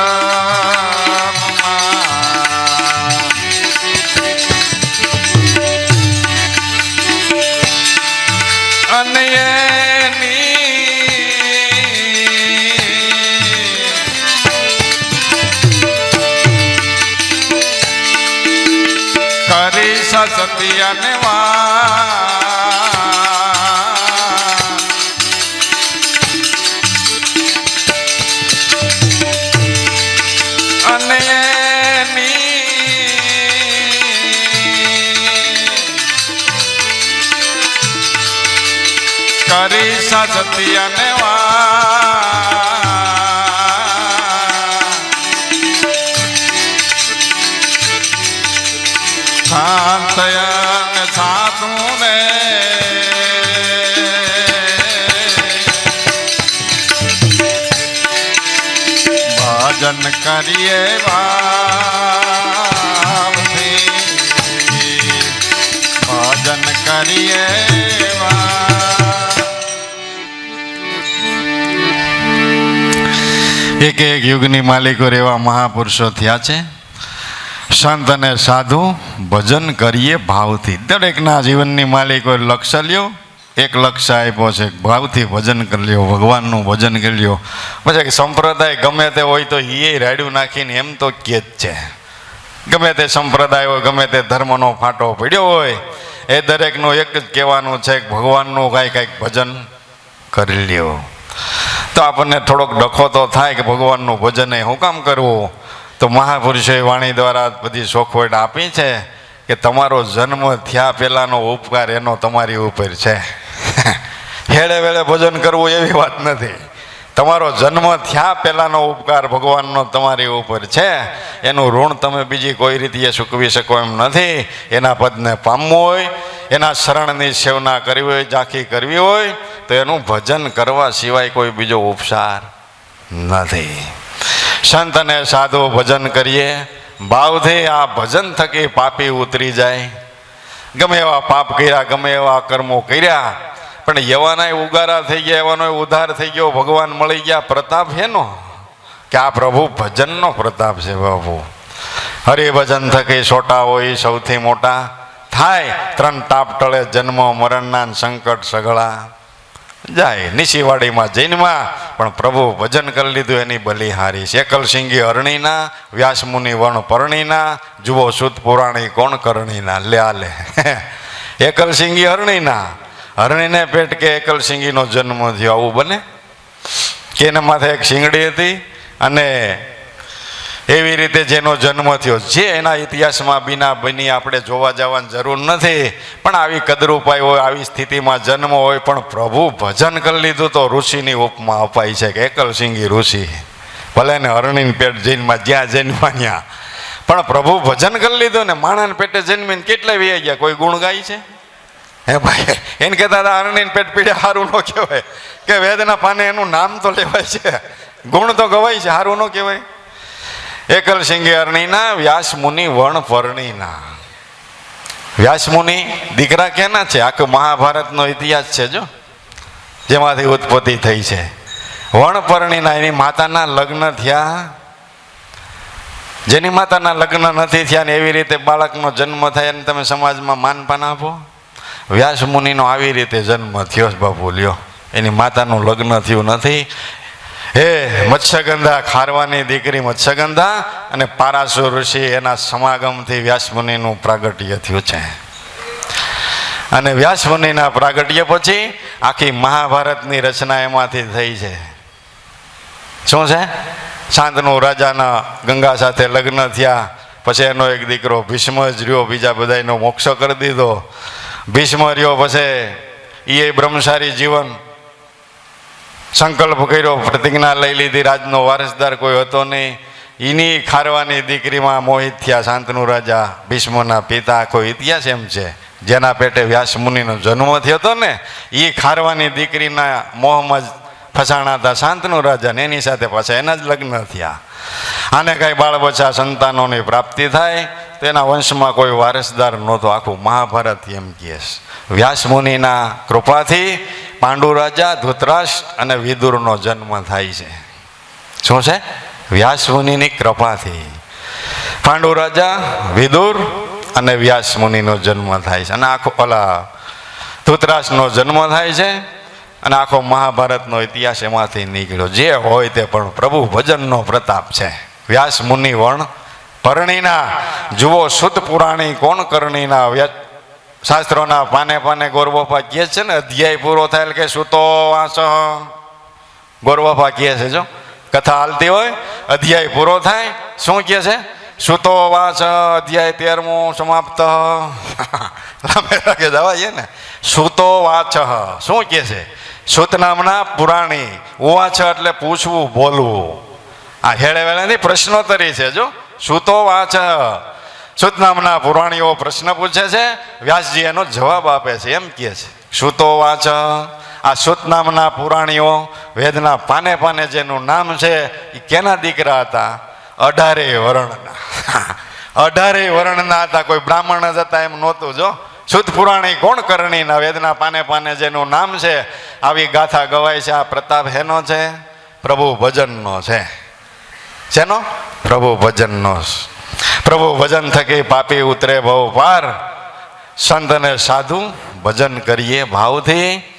અને કરી સતી અને કરી સત્યને શાંતયન સાધુને ભજન કરીએ ભાવથી ભજન કરીએ એક એક યુગની માલિકો એવા મહાપુરુષો થયા છે. સંત અને સાધુ ભજન કરીએ ભાવથી. દરેકના જીવનની માલિકોએ લક્ષ્ય લ્યો, એક લક્ષ્ય આપ્યો છે, ભાવથી ભજન કરી લ્યો, ભગવાનનું ભજન કરી લ્યો. પછી સંપ્રદાય ગમે તે હોય તો એ રાડ્યું નાખીને એમ તો કે જ છે. ગમે તે સંપ્રદાય હોય, ગમે તે ધર્મનો ફાટો પડ્યો હોય, એ દરેકનું એક જ કહેવાનું છે કે ભગવાનનું કાંઈક ભજન કરી લ્યો. તો આપણને થોડોક ડખો તો થાય કે ભગવાનનું ભજન એ શું કામ કરવું? તો મહાપુરુષોએ વાણી દ્વારા બધી શોખવટ આપી છે કે તમારો જન્મ થયા પહેલાંનો ઉપકાર એનો તમારી ઉપર છે. હેળે વેળે ભજન કરવું એવી વાત નથી. તમારો જન્મ થયા પહેલાંનો ઉપકાર ભગવાનનો તમારી ઉપર છે. એનું ઋણ તમે બીજી કોઈ રીતે ચૂકવી શકો એમ નથી. એના પદને પામવું હોય, એના શરણની સેવના કરવી હોય, ઝાંખી કરવી હોય તો એનું ભજન કરવા સિવાય કોઈ બીજો ઉપચાર નથી. સંત અને સાધુ ભજન કરીએ ભાવથી. આ ભજન થકી પાપી ઉતરી જાય. ગમે એવા પાપ કર્યા, ગમે એવા કર્મો કર્યા, પણ યવાનાય ઉગારા થઈ ગયા, એવાનો ઉદ્ધાર થઈ ગયો, ભગવાન મળી ગયા. પ્રતાપ એનો કે આ પ્રભુ ભજનનો પ્રતાપ છે. બાપુ હરિભજન થકી છોટા હોય સૌથી મોટા થાય. 3 તાપ ટળે જન્મ મરણના સંકટ સગળા જાય. નિશીવાડીમાં જૈનમાં પણ પ્રભુ ભજન કરી લીધું એની બલિહારી. એકલસિંગી હરણીના, વ્યાસમુનિ વણ પરણીના, જુઓ સુત પુરાણી કોણ કરણીના. લે આલે એકલસિંગી હરણીના, હરણીને પેટ કે એકલસિંગીનો જન્મ થયો. આવું બને કે એના માથે એક શિંગડી હતી અને એવી રીતે જેનો જન્મ થયો, જે એના ઇતિહાસમાં બીના બની આપણે જોવા જવાની જરૂર નથી. પણ આવી કદરૂપાઈ હોય, આવી સ્થિતિમાં જન્મ હોય, પણ પ્રભુ ભજન કરી લીધું તો ઋષિની ઉપમા અપાઈ છે કે એકલસિંગી ઋષિ. ભલે ને હરણીને પેટ જન્મમાં જ્યાં જન્મા ત્યાં, પણ પ્રભુ ભજન કરી લીધું ને માણાને પેટે જન્મીને કેટલા વી ગયા. કોઈ ગુણ ગાય છે? હે ભાઈ, એને કહેતા હરણીને પેટ પીડે સારું ન કહેવાય કે વેદના પાને એનું નામ તો લેવાય છે, ગુણ તો ગવાય છે, સારું ન કહેવાય. એકલસિંગી હરણીના, વ્યાસમુનિ વણ પરણીના. વ્યાસમુનિ દીકરા કેના છે? આખો મહાભારતનો ઇતિહાસ છે જો, જેમાંથી ઉત્પત્તિ થઈ છે. વણ પરણીના, એની માતાના લગ્ન થયા. જેની માતાના લગ્ન નથી થયા ને એવી રીતે બાળકનો જન્મ થાય અને તમે સમાજમાં માનપાન આપો. વ્યાસમુનિનો આવી રીતે જન્મ થયો બાપુ. લ્યો, એની માતાનું લગ્ન થયું નથી. હે મત્સ્યગંધા, ખારવાની દીકરી મત્સ્યગંધા અને પારાસુર ઋષિ, એના સમાગમથી વ્યાસમુનિનું પ્રાગટ્ય થયું છે. અને વ્યાસમુનિના પ્રાગટ્ય પછી આખી મહાભારતની રચના એમાંથી થઈ છે. શું છે? શાંતનુ રાજાના ગંગા સાથે લગ્ન થયા, પછી એનો એક દીકરો ભીષ્મ જ રહ્યો, બીજા બધાનો મોક્ષ કરી દીધો. ભીષ્મ રહ્યો પછી એ બ્રહ્મચારી જીવન સંકલ્પ કર્યો, પ્રતિજ્ઞા લઈ લીધી, રાજનો વારસદાર કોઈ હતો નહીં. એની ખારવાની દીકરીમાં મોહિત થયા શાંતનુ રાજા, ભીષ્મના પિતા. આખો ઇતિહાસ એમ છે. જેના પેટે વ્યાસમુનિનો જન્મ થયો હતો ને, એ ખારવાની દીકરીના મોહમાં ફસાણા હતા શાંતનુ રાજા, એની સાથે પાછા એના જ લગ્ન થયા. આને કાંઈ બાળ બચ્ચા સંતાનોની પ્રાપ્તિ થાય તો એના વંશમાં કોઈ વારસદાર નહોતો. આખું મહાભારત એમ કહે છે. વ્યાસમુનિના કૃપાથી પાંડુ રાજા, ધૃતરાષ્ટ્ર અને વિદુરનો જન્મ થાય છે. શું છે? વ્યાસમુનિની કૃપાથી પાંડુ રાજા, વિદુર અને વ્યાસમુનિનો જન્મ થાય છે. અને આખો ધૃતરાષ્ટ્રનો જન્મ થાય છે. અને આખો મહાભારતનો ઇતિહાસ એમાંથી નીકળ્યો. જે હોય તે પણ પ્રભુ ભજનનો પ્રતાપ છે. વ્યાસમુનિ વણ પરણીના, જુઓ સુત પુરાણી કોણ કરણીના. શાસ્ત્રોના પાને પાને ગોરબાપા કહે છે ને, અધ્યાય પૂરો થાય કે સુતો વાંચ ગોરબાપા કહે છે જો, કથા હાલતી હોય, અધ્યાય પૂરો થાય, શું કહે છે? સુતો વાચ અધ્યાય 13મો સમાપ્ત. લાંબે રાગે જવા છે ને. સુતો વાચ શું કહે છે? સુત નામના પુરાણી. વાચ એટલે પૂછવું, બોલવું. આ હેળે વેળેની પ્રશ્નોત્તરી છે. જો સુતો વાચ, સુત નામના પુરાણીઓ પ્રશ્ન પૂછે છે, વ્યાસજી એનો જવાબ આપે છે. એમ કહે છે સુતો વાચ. આ સુત નામના પુરાણીઓ વેદના પાને પાને જેનું નામ છે એ કેના દીકરા હતા? 18 વર્ણના. 18 વર્ણના હતા. કોઈ બ્રાહ્મણ જ હતા એમ નહોતું. જો સુત પુરાણી કોણ કરણીના વેદના પાને પાને જેનું નામ છે. આવી ગાથા ગવાય છે. આ પ્રતાપ હેનો છે? પ્રભુ ભજનનો છે. શેનો? પ્રભુ ભજનનો. પ્રભુ ભજન થકી પાપી ઉતરે ભવ પાર. સંત અને સાધુ ભજન કરીએ ભાવથી.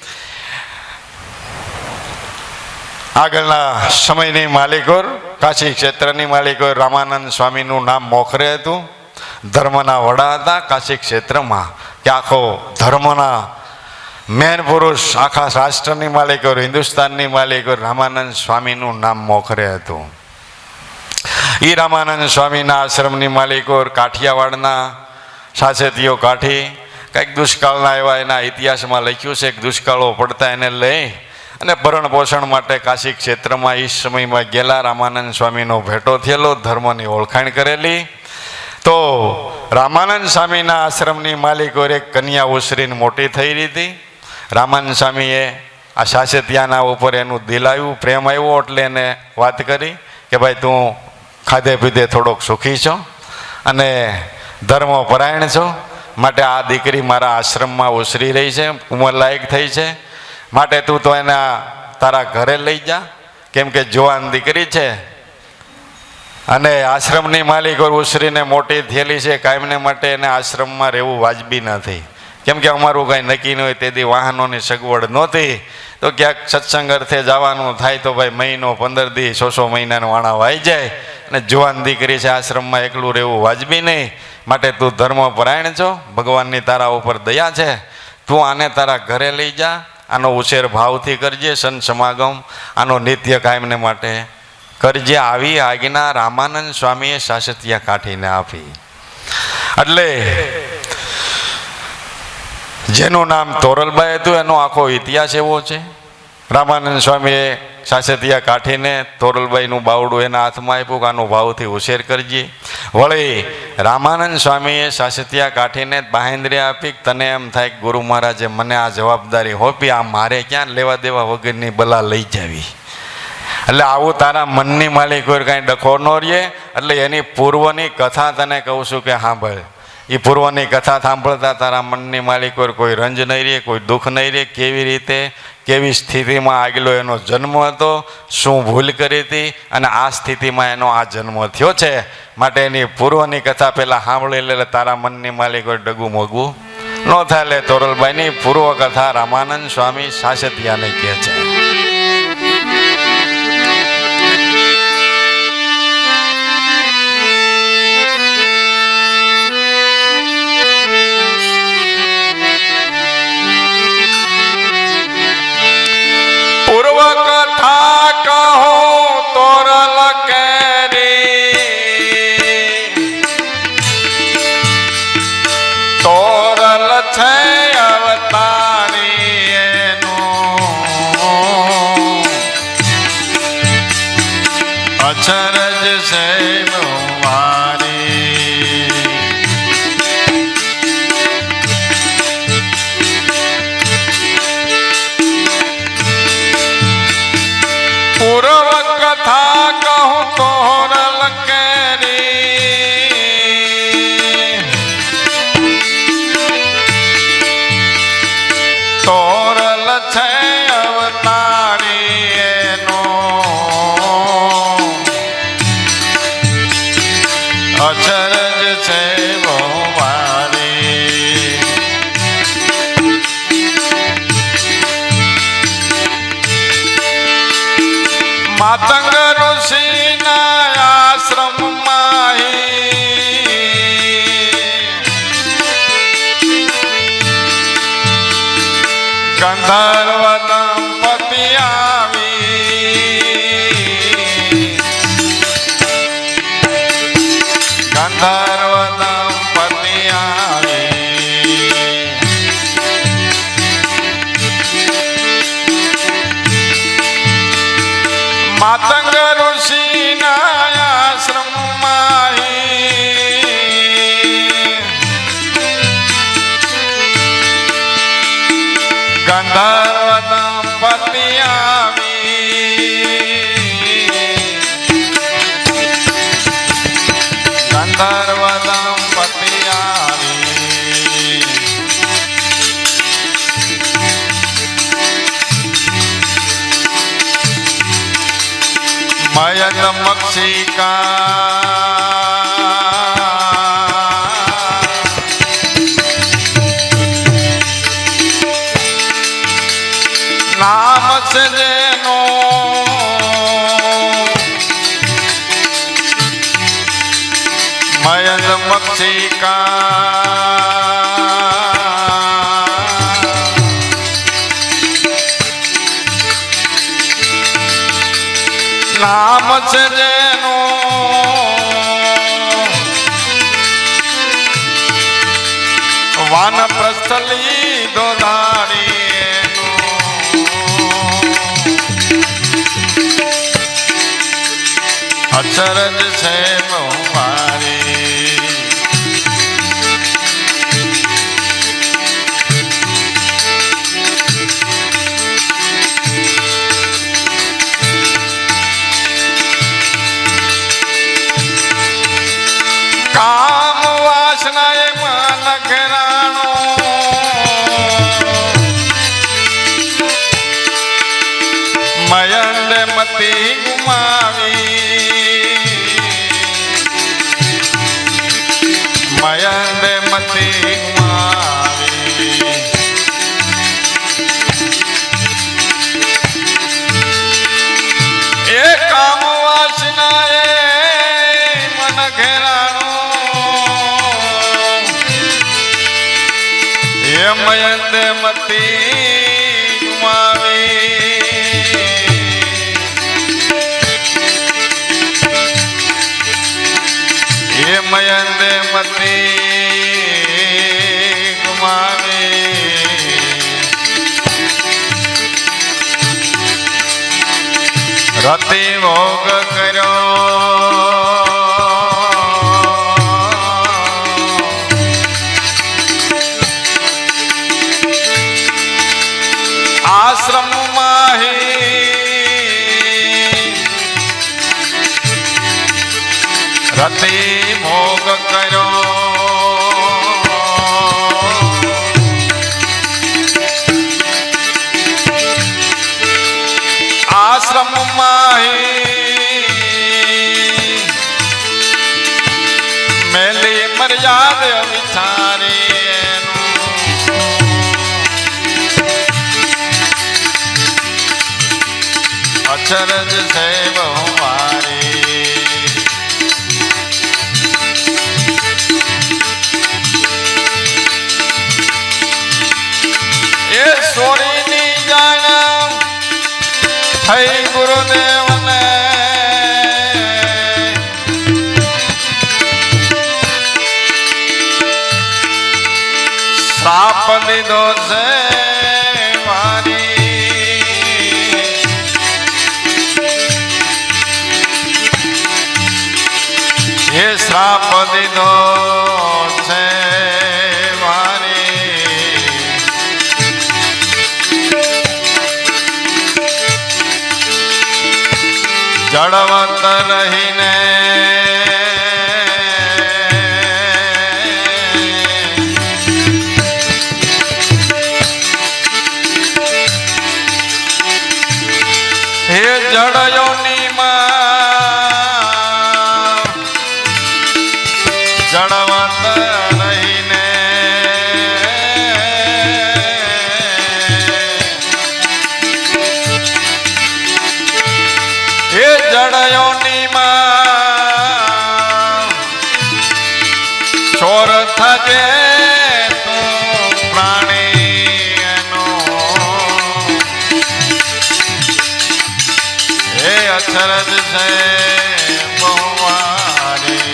આગળના સમયની માલિકોર, કાશી ક્ષેત્રની માલિકોર રામાનંદ સ્વામીનું નામ મોખરે હતું. ધર્મના વડા હતા કાશી ક્ષેત્રમાં, કે આખો ધર્મના મેન પુરુષ, આખા રાષ્ટ્રની માલિકોર, હિન્દુસ્તાનની માલિકોર રામાનંદ સ્વામીનું નામ મોખરે હતું. એ રામાનંદ સ્વામીના આશ્રમની માલિકોર કાઠિયાવાડના સાસેતીઓ કાઠી. કંઈક દુષ્કાળના એવા એના ઇતિહાસમાં લખ્યું છે કે દુષ્કાળો પડતા એને લઈ અને ભરણ પોષણ માટે કાશી ક્ષેત્રમાં એ સમયમાં ગયેલા. રામાનંદ સ્વામીનો ભેટો થયેલો, ધર્મની ઓળખાણ કરેલી. તો રામાનંદ સ્વામીના આશ્રમની માલિકોર એક કન્યા ઉછરીને મોટી થઈ રહી હતી. રામાનંદ સ્વામીએ આ સાસેતિયાના ઉપર એનું દિલ આવ્યું, પ્રેમ આવ્યો, એટલે એને વાત કરી કે ભાઈ તું ખાધે પીધે થોડોક સુખી છો અને ધર્મ પરાયણ છો, માટે આ દીકરી મારા આશ્રમમાં ઉછરી રહી છે, ઉંમરલાયક થઈ છે, માટે તું તો એના તારા ઘરે લઈ જા, કેમ કે જુવાન દીકરી છે અને આશ્રમની માલિકો ઉછરીને મોટી થયેલી છે. કાયમને માટે એને આશ્રમમાં રહેવું વાજબી નથી, કેમ કે અમારું કાંઈ નક્કી ન હોય. તેથી વાહનોની સગવડ નહોતી, તો ક્યાંક સત્સંગ અર્થે જવાનું થાય તો ભાઈ મહિનો 15 દી 6 મહિનાનો વાણા વાઈ જાય, અને જુવાન દીકરી છે, આશ્રમમાં એકલું રહેવું વાજબી નહીં. માટે તું ધર્મ પરાયણ છો, ભગવાનની તારા ઉપર દયા છે, તું આને તારા ઘરે લઈ જા, આનો ઉછેર ભાવથી કરજે, સંત સમાગમ આનો નિત્ય કાયમને માટે કરજે. આવી આજ્ઞા રામાનંદ સ્વામીએ સાસતિયા કાઠીને આપી. એટલે જેનું નામ તોરલબાઈ હતું એનો આખો ઇતિહાસ એવો છે. રામાનંદ સ્વામીએ સાસતિયા કાઠીને તોરલબાઈનું બાવડું એના હાથમાં આપ્યું કે આનો ભાવથી ઉછેર કરજે. વળી રામાનંદ સ્વામીએ સાસતિયા કાઠીને બાહેંધરી આપી. તને એમ થાય કે ગુરુ મહારાજે મને આ જવાબદારી હોપી, આ મારે ક્યાં લેવા દેવા વગરની બલા લઈ જાવી. એટલે આવું તારા મનની માલિક કોઈ કાંઈ ડખો ન રહે. એટલે એની પૂર્વની કથા તને કહું છું કે સાંભળ. એ પૂર્વની કથા સાંભળતા તારા મનની માલિક કોઈ રંજ નહીં રહે, કોઈ દુઃખ નહીં રહે. કેવી રીતે, કેવી સ્થિતિમાં આગલો એનો જન્મ હતો, શું ભૂલ કરી હતી અને આ સ્થિતિમાં એનો આ જન્મ થયો છે. માટે એની પૂર્વની કથા પહેલાં સાંભળી લે, તારા મનની માલિક કોઈ ડગું મોગવું ન થાય. લે તોરલબાઈની પૂર્વ કથા રામાનંદ સ્વામી સાસતિયાને કહે છે. અચરજ છે મારી, પૂર્વ કથા કહું તોરલ કેરી, તોરલ છે અવતારી એનો, અચરજ છે મારી. માતંગ ઋષિના આશ્રમમાં ગંધર્વ દંપતિ આવી, નામ છે જેનું મયંદ નામ છે જેનું વાનપ્રસ્થલી દોધારી અચરજ છે બહુમારી કામ વાસના એ મન ઘેરાણો મયંડ મતી ગુમાવી મયંડ મતી ગુમાવી એ કામ વાસના એ મન ઘેરાણો એ મયંદ મતી ગુમાવી એ મયંદ મતી ગુમાવી રતિ ભોગ કર્યો આશ્રમ રતિ ભોગ કર્યો આશ્રમ મેલી મર્યાદ વિચારી અચરજ છે બહુમારી એ સોરીની જાણ થઈ ગુરુદેવને શ્રાપ દીધો છે મારી એ શ્રાપ દીધો છે જળવંત રહીને હે જળયોનીમાં જળવંત રહીને હે જળયોનીમાં ચોર થજે તું પ્રાણીનો હે અચરજ છે બહુમારી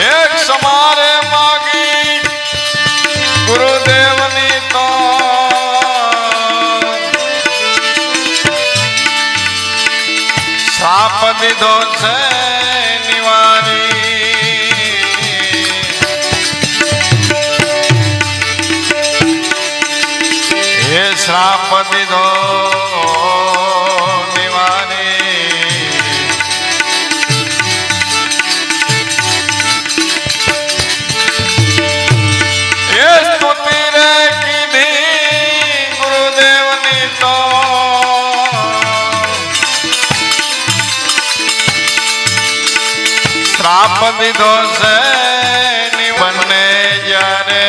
એક સમારે માગી ગુરુદેવની તો શ્રાપ દીધો છે નિવારી હે શ્રાપ દીધો નિવારી દીધો છે બંને જ્યારે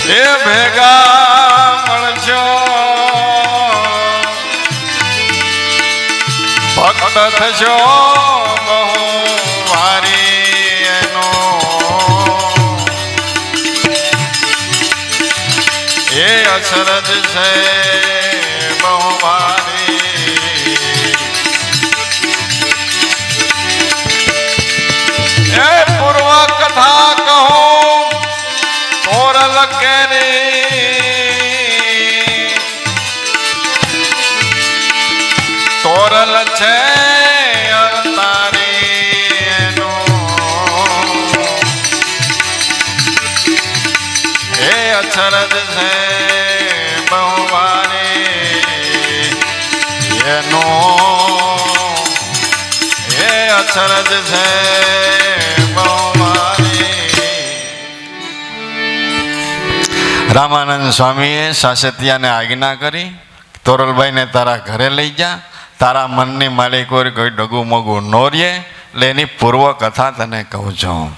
એ ભેગા મળજો ભક્ત થશો બહુ વારી એનો એ અસરજ છે બહુ વારી એ પૂર્વ કથા કહું તોરલ કેરી તોરલ છે અચરજ છે બહુવારી એનો એ અચરજ છે બહુવારી. રામાનંદ સ્વામીએ સાસતિયાને આજ્ઞા કરી, તોરલભાઈને તારા ઘરે લઈ જા, તારા મનની માલિક કોઈ ડગું મગું નો રહે. એટલે એની પૂર્વ કથા તને કહું છું.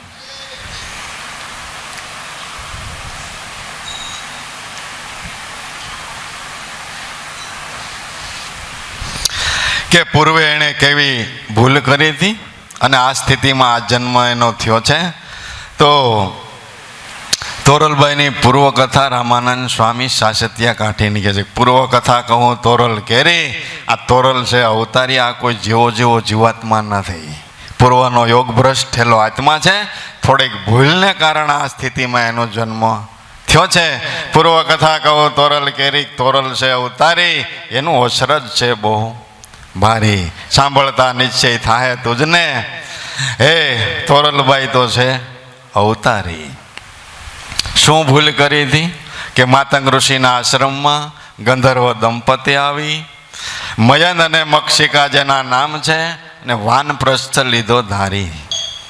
કે પૂર્વે એણે કેવી ભૂલ કરી હતી અને આ સ્થિતિમાં આ જન્મ એનો થયો છે. તો તોરલભાઈની પૂર્વ કથા રામાનંદ સ્વામી સાસતિયા કાઢીને કહે છે. પૂર્વ કથા કહું તોરલ કેરી, આ તોરલ છે અવતારી, આ કોઈ જેવો જેવો જીવાત્મા નથી. પૂર્વનો યોગ ભ્રષ્ટ થયેલો આત્મા છે. થોડીક ભૂલને કારણે આ સ્થિતિમાં એનો જન્મ થયો છે. પૂર્વ કથા કહું તોરલ કેરી, તોરલ છે અવતારી, એનું અસરજ છે બહુ ભારી. સાંભળતા નિશ્ચય થાય તુજને, હે તોરલભાઈ તો છે અવતારી. શું ભૂલ કરી હતી કે માતંગ ઋષિના આશ્રમમાં ગંધર્વ દંપતી આવી, મયન અને મક્ષિકા જેના નામ છે, અને વાનપ્રસ્થ લીધો ધારી.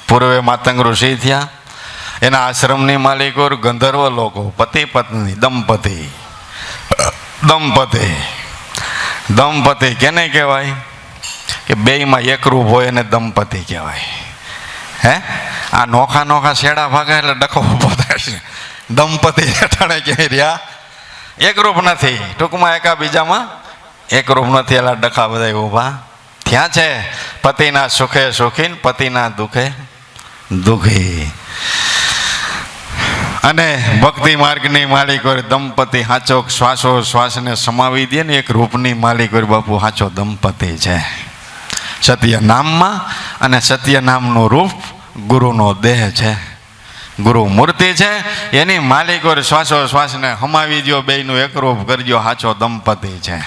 પૂર્વે માતંગ ઋષિ થયા, એના આશ્રમની માલિકો ગંધર્વ લોકો, પતિ પત્ની દંપતી. દંપતી કેને કહેવાય કે બેયમાં એકરૂપ હોય એને દંપતી કહેવાય. હે આ નોખા નોખા શેડા ભાગે એટલે ડખો ઉભો થાય છે. દંપતી હેઠાણે ક્યાંય રહ્યા એકરૂપ નથી, ટૂંકમાં એકાબીજામાં એકરૂપ નથી, એટલે ડખા બધા ઊભા થયા છે. પતિના સુખે સુખી, પતિના દુઃખે દુઃખી. અને ભક્તિ માર્ગની માલિક હોય દંપતી હાચો શ્વાસો શ્વાસને સમાવી દે ને એક રૂપની માલિક હોય બાપુ હાચો દંપતી છે. સત્ય નામમાં અને સત્ય નામનું રૂપ ગુરુનો દેહ છે, ગુરુ મૂર્તિ છે, એની માલિક હોય શ્વાસો શ્વાસને સમાવી દો, બેયનું એકરૂપ કરજો, હાચો દંપતી છે.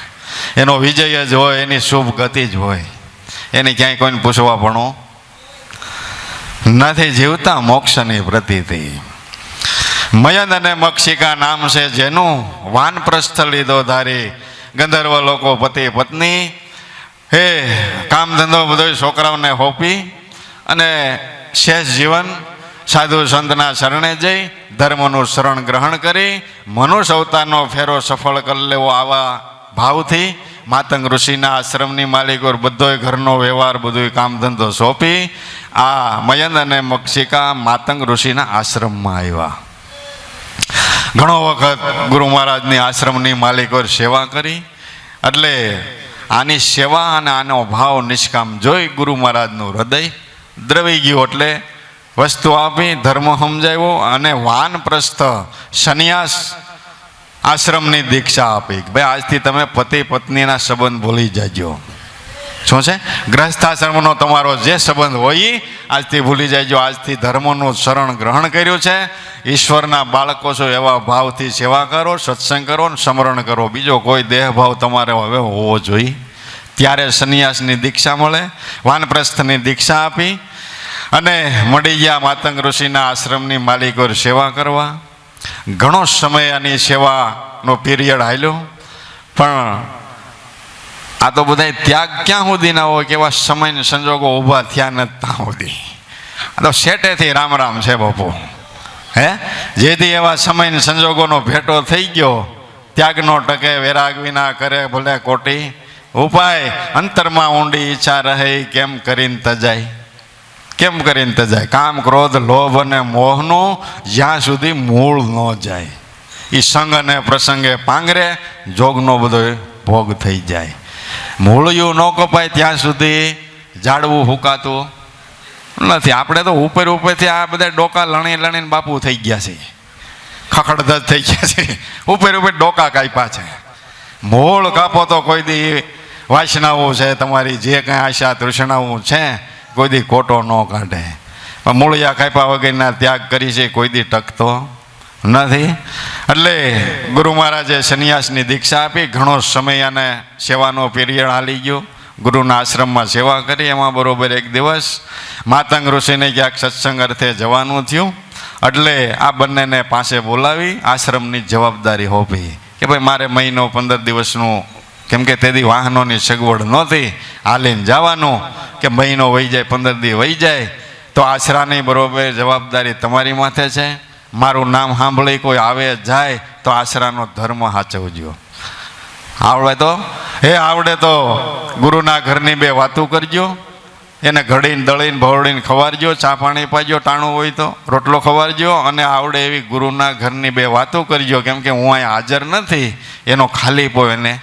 એનો વિજય જ હોય, એની શુભ ગતિ જ હોય, એની ક્યાંય કોઈને પૂછવા પણ નથી. જીવતા મોક્ષની પ્રતીતિ. મયન અને મક્ષિકા નામ છે જેનું, વાનપ્રસ્થ લીધો ધારી. ગંધર્વ લોકો પતિ પત્ની, હે કામ ધંધો બધો છોકરાઓને હોપી અને શેષ જીવન સાધુ સંતના શરણે જઈ ધર્મનું શરણ ગ્રહણ કરી મનુષ્ય અવતારનો ફેરો સફળ કરી લેવો, આવા ભાવથી માતંગ ઋષિના આશ્રમની માલિકો બધોય ઘરનો વ્યવહાર બધું કામ ધંધો સોંપી આ મયન અને મક્ષિકા માતંગ ઋષિના આશ્રમમાં આવ્યા. ઘણો વખત ગુરુ મહારાજની આશ્રમની માલિકો સેવા કરી, એટલે આની સેવા અને આનો ભાવ નિષ્કામ જોઈ ગુરુ મહારાજનું હૃદય દ્રવી ગયું. એટલે વસ્તુ આપી, ધર્મ સમજાવ્યો અને વાનપ્રસ્થ સંન્યાસ આશ્રમની દીક્ષા આપી. ભાઈ આજથી તમે પતિ પત્નીના સંબંધ ભૂલી જાજો. શું છે? ગ્રહસ્થાશ્રમનો તમારો જે સંબંધ હોય આજથી ભૂલી જાયજો. આજથી ધર્મનું શરણ ગ્રહણ કર્યું છે, ઈશ્વરના બાળકો છો એવા ભાવથી સેવા કરો, સત્સંગ કરો ને સ્મરણ કરો. બીજો કોઈ દેહભાવ તમારે હવે હોવો જોઈએ. ત્યારે સંન્યાસની દીક્ષા મળે, વાનપ્રસ્થની દીક્ષા આપી અને મળી ગયા માતંગ ઋષિના આશ્રમની માલિકો સેવા કરવા. ઘણો સમય આની સેવાનો પીરિયડ હાલ્યો, પણ આ તો બધા ત્યાગ ક્યાં સુધી ના હોય કે એવા સમય સંજોગો ઊભા થયા નથી ત્યાં સુધી. આ તો શેટેથી રામ રામ છે બાપુ. હે જેથી એવા સમય સંજોગોનો ભેટો થઈ ગયો, ત્યાગનો ટકે વૈરાગ વિના કરે ભલે કોટી ઉપાય, અંતરમાં ઊંડી ઈચ્છા રહે કેમ કરીને તજાય, કેમ કરીને તજાય. કામ ક્રોધ લોભ અને મોહનું જ્યાં સુધી મૂળ ન જાય, એ સંગ અને પ્રસંગે પાંગરે જોગનો બધો ભોગ થઈ જાય. મૂળિયું ન કપાય ત્યાં સુધી ઝાડવું હુકાતું નથી. આપણે તો ઉપર ઉપરથી આ બધા ડોકા લણી લણીને બાપુ થઈ ગયા છે, ખખડધજ થઈ ગયા છે, ઉપર ઉપર ડોકા કાપ્યા છે. મૂળ કાપો તો કોઈ દી વાસનાઓ છે તમારી, જે કાંઈ આશા તૃષ્ણાઓ છે કોઈ દી કોટો ન કાઢે. પણ મૂળિયા કાપ્યા વગરના ત્યાગ કરી છે કોઈ દી ટકતો નથી. એટલે ગુરુ મહારાજે સંન્યાસની દીક્ષા આપી, ઘણો સમય અને સેવાનો પીરિયડ હાલી ગયો. ગુરુના આશ્રમમાં સેવા કરી. એમાં બરોબર એક દિવસ માતંગ ઋષિને ક્યાંક સત્સંગ અર્થે જવાનું થયું. એટલે આ બંનેને પાસે બોલાવી આશ્રમની જવાબદારી હોપી કે ભાઈ મારે મહિનો 15 દિવસનું, કેમ કે તેથી વાહનોની સગવડ નહોતી, હાલીને જવાનું કે મહિનો વહી જાય 15 દિવસ વહી જાય તો આશરાની બરોબર જવાબદારી તમારી માથે છે. મારું નામ સાંભળી કોઈ આવે જાય તો આશરાનો ધર્મ સાચવજો. આવડે તો આવડે તો ગુરુના ઘરની 2 વાતું કરજો, એને ઘડીને દળીને ભવડીને ખવારજો, ચા પાણી પાજો, ટાણું હોય તો રોટલો ખવારજો, અને આવડે એવી ગુરુના ઘરની 2 વાતો કરજો. કેમ કે હું અહીં હાજર નથી, એનો ખાલીપો એને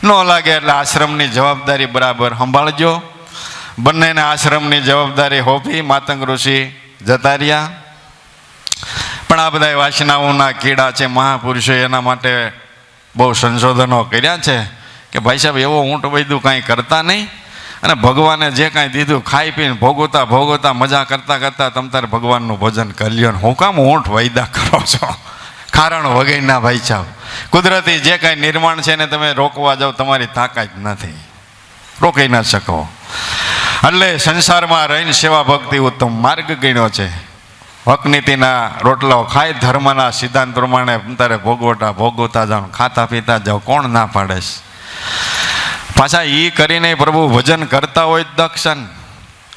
ન લાગે, એટલે આશ્રમની જવાબદારી બરાબર સંભાળજો. બંનેને આશ્રમની જવાબદારી હોપી માતંગ ઋષિ જતા રહ્યા. પણ આ બધા વાસનાઓના કીડા છે, મહાપુરુષો એના માટે બહુ સંશોધનો કર્યા છે કે ભાઈ સાહેબ એવો ઊંટ વૈદું કાંઈ કરતા નહીં, અને ભગવાને જે કાંઈ દીધું ખાઈ પીને ભોગવતા ભોગવતા મજા કરતાં કરતાં તમ તારે ભગવાનનું ભજન કરી લ્યો ને હું કામ ઊંટ વૈદા કરો છો? કારણ વગેરેના ભાઈ સાહેબ, કુદરતી જે કાંઈ નિર્માણ છે એને તમે રોકવા જાઓ તમારી તાકાત નથી, રોકી ન શકો. એટલે સંસારમાં રહીને સેવા ભક્તિ ઉત્તમ માર્ગ ગણ્યો છે. હકનીતિના રોટલાઓ ખાય, ધર્મના સિદ્ધાંત પ્રમાણે તારે ભોગવતા જાઓ, ખાતા પીતા જાઓ, કોણ ના પાડે છે? પાછા એ કરીને પ્રભુ ભજન કરતા હોય દક્ષન,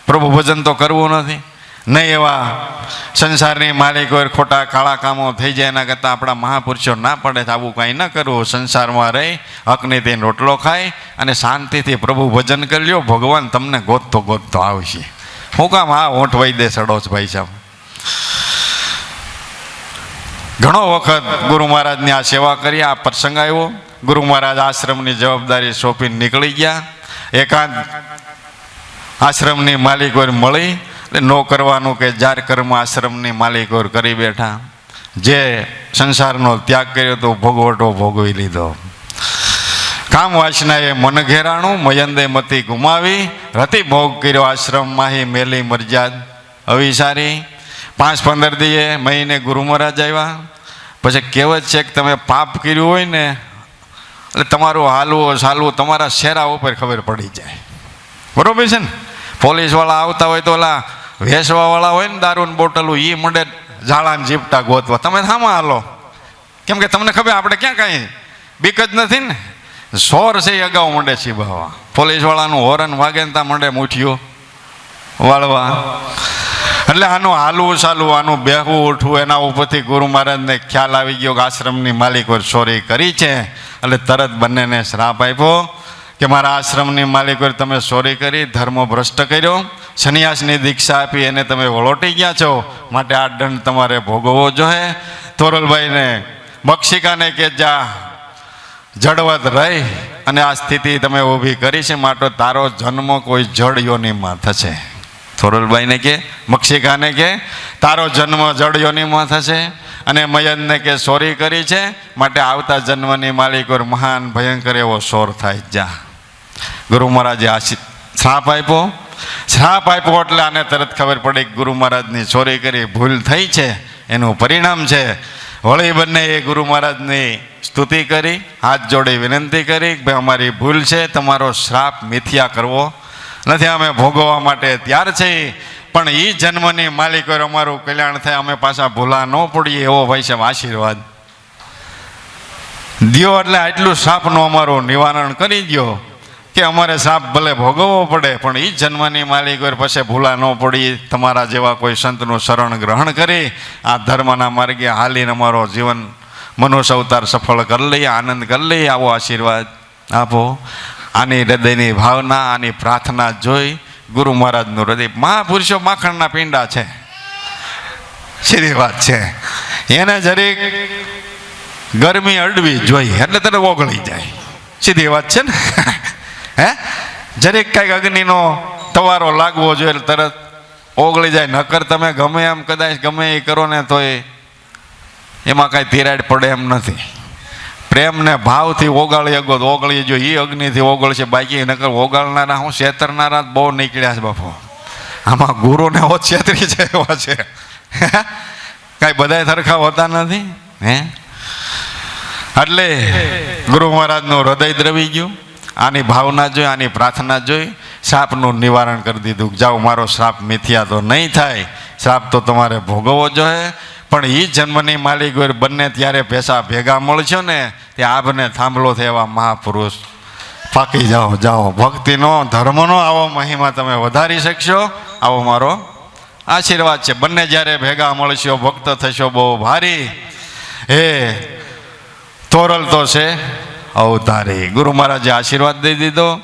પ્રભુ ભજન તો કરવું નથી. નહીં એવા સંસારની માલિકો ખોટા કાળા કામો થઈ જાય, એના કરતાં આપણા મહાપુરુષો ના પડે આવું કાંઈ ન કરવું. સંસારમાં રહી હકનીતિ રોટલો ખાય અને શાંતિથી પ્રભુ ભજન કરી લ્યો, ભગવાન તમને ગોતતો આવશે. હું કામ આ ઊંટ વહી દે સડો છો ભાઈ સાહેબ? ઘણો વખત ગુરુ મહારાજની આ સેવા કરી. આ પ્રસંગ આવ્યો, ગુરુ મહારાજ આશ્રમની જવાબદારી સોંપીને નીકળી ગયા. એકાંત આશ્રમની માલિકો મળી, ન કરવાનું કે જાર કર્મ આશ્રમની માલિકો કરી બેઠા. જે સંસારનો ત્યાગ કર્યો તો ભોગવટો ભોગવી લીધો. કામ વાસનાએ મન ઘેરાણું, મયંદે મતી ગુમાવી, રતિ ભોગ કર્યો આશ્રમ માહી મેલી મરજાદ અવિસારી. 5-15 દીએ મહિને ગુરુ મહારાજ આવ્યા. પછી કહેવત છે કે તમે પાપ કર્યું હોય ને એટલે તમારું હાલવું ચાલવું તમારા શેરા ઉપર ખબર પડી જાય, બરોબર છે ને? પોલીસવાળા આવતા હોય તો ઓલા વેસવાવાળા હોય ને દારૂની બોટલું, એ મંડે ઝાડાને ઝીપટા ગોતવા, તમે થામાં હાલો, કેમ કે તમને ખબર આપણે ક્યાં કાંઈ બીક જ નથી ને. સોર છે એ અગાઉ મંડે છીબાવા, પોલીસવાળાનું હોરન વાગે ને ત્યાં મંડે મુઠ્ઠીઓ વાળવા. એટલે આનું હાલવું ચાલવું, આનું બેહવું ઉઠવું, એના ઉપરથી ગુરુ મહારાજને ખ્યાલ આવી ગયો કે આશ્રમની માલિકો ચોરી કરી છે. એટલે તરત બંનેને શ્રાપ આપ્યો કે મારા આશ્રમની માલિકો તમે ચોરી કરી, ધર્મ ભ્રષ્ટ કર્યો, સંન્યાસની દીક્ષા આપી એને તમે વળોટી ગયા છો, માટે આ દંડ તમારે ભોગવવો જોઈએ. તોરલભાઈને મક્ષિકાને કે જા જડવત રહી અને આ સ્થિતિ તમે ઊભી કરી છે, માટે તારો જન્મ કોઈ જળ યોનિમાં થશે. થોરલભાઈને કે મક્ષિકાને કે તારો જન્મ જળ યોનિમાં થશે, અને મયનને કે ચોરી કરી છે માટે આવતા જન્મની માલિકો મહાન ભયંકર એવો ચોર થાય જા. ગુરુ મહારાજે આ શ્રાપ આપ્યો. શ્રાપ આપ્યો એટલે આને તરત ખબર પડી કે ગુરુ મહારાજની ચોરી કરી ભૂલ થઈ છે, એનું પરિણામ છે. વળી બંને એ ગુરુ મહારાજની સ્તુતિ કરી, હાથ જોડી વિનંતી કરી કે ભાઈ અમારી ભૂલ છે, તમારો શ્રાપ મિથ્યા કરવો નથી, અમે ભોગવવા માટે તૈયાર છે, પણ એ જન્મની માલિકો અમારું કલ્યાણ થાય, અમે પાછા ભૂલા ન પડીએ એવો ભાઈ સાહેબ આશીર્વાદ દ્યો. એટલે આટલું શ્રાપનું અમારું નિવારણ કરી દો. કે અમારે શ્રાપ ભલે ભોગવવો પડે પણ એ જન્મની માલિક હોય પછી ભૂલા ન પડી તમારા જેવા કોઈ સંતનું શરણ ગ્રહણ કરી આ ધર્મના માર્ગે હાલીને અમારો જીવન મનુષ્ય અવતાર સફળ કરી લઈએ, આનંદ કરી લઈએ, આવો આશીર્વાદ આપો. આની હૃદયની ભાવના, આની પ્રાર્થના જોઈ ગુરુ મહારાજનું હૃદય, મહાપુરુષો માખણના પિંડા છે, સીધી વાત છે. એને જરીક ગરમી અડવી જોઈએ એટલે તરત ઓગળી જાય, સીધી વાત છે ને. હે, જરીક કાંઈક અગ્નિનો તવારો લાગવો જોઈએ એટલે તરત ઓગળી જાય. નકર તમે ગમે એમ કદાચ ગમે એ કરો ને તો એમાં કાંઈ તિરાડ પડે એમ નથી. પ્રેમને ભાવથી ઓગાળી અગો તો ઓગળી જો, એ અગ્નિથી ઓગળશે. બાકી નકર ઓગાળનારા હું છેતરનારા બહુ નીકળ્યા છે બાપુ. આમાં ગુરુને હો છેતરી છે એવા છે. કાંઈ બધાય સરખા હોતા નથી. હે, એટલે ગુરુ મહારાજનું હૃદય દ્રવી ગયું. આની ભાવના જોઈ, આની પ્રાર્થના જોઈ શ્રાપનું નિવારણ કરી દીધું. જાઓ, મારો શ્રાપ મિથ્યા તો નહીં થાય, શ્રાપ તો તમારે ભોગવવો જોઈએ. પણ એ જન્મની માલિક હોય બંને ત્યારે પૈસા ભેગા મળશો ને તે આપને થાંભલો થાય એવા મહાપુરુષ પાકી જાઓ. જાઓ, ભક્તિનો ધર્મનો આવો મહિમા તમે વધારી શકશો, આવો મારો આશીર્વાદ છે. બંને જ્યારે ભેગા મળશો, ભક્ત થશો બહુ ભારી. હે તોરલ તો છે અવતારી. ગુરુ મહારાજે આશીર્વાદ દઈ દીધો.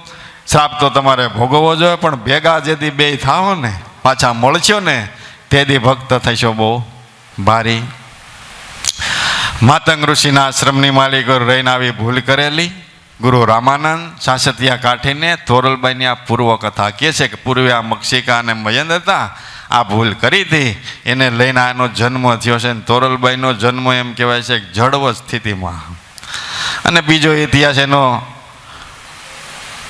શ્રાપ તો તમારે ભોગવવો જોઈએ પણ ભેગા જેથી બે થાઓ ને, પાછા મળશો ને તેથી ભક્ત થશો બહુ ભારી. માતંગ ઋષિના આશ્રમની માલિકો રહીને આવી ભૂલ કરેલી. ગુરુ રામાનંદ સાસતિયા કાઠીને તોરલબાઈની આ પૂર્વ કથા કહે છે કે પૂર્વે આ મક્ષિકા અને મયંદ હતા, આ ભૂલ કરી હતી, એને લઈને આનો જન્મ થયો છે. તોરલબાઈનો જન્મ એમ કહેવાય છે જડવ સ્થિતિમાં. અને બીજો ઇતિહાસ એનો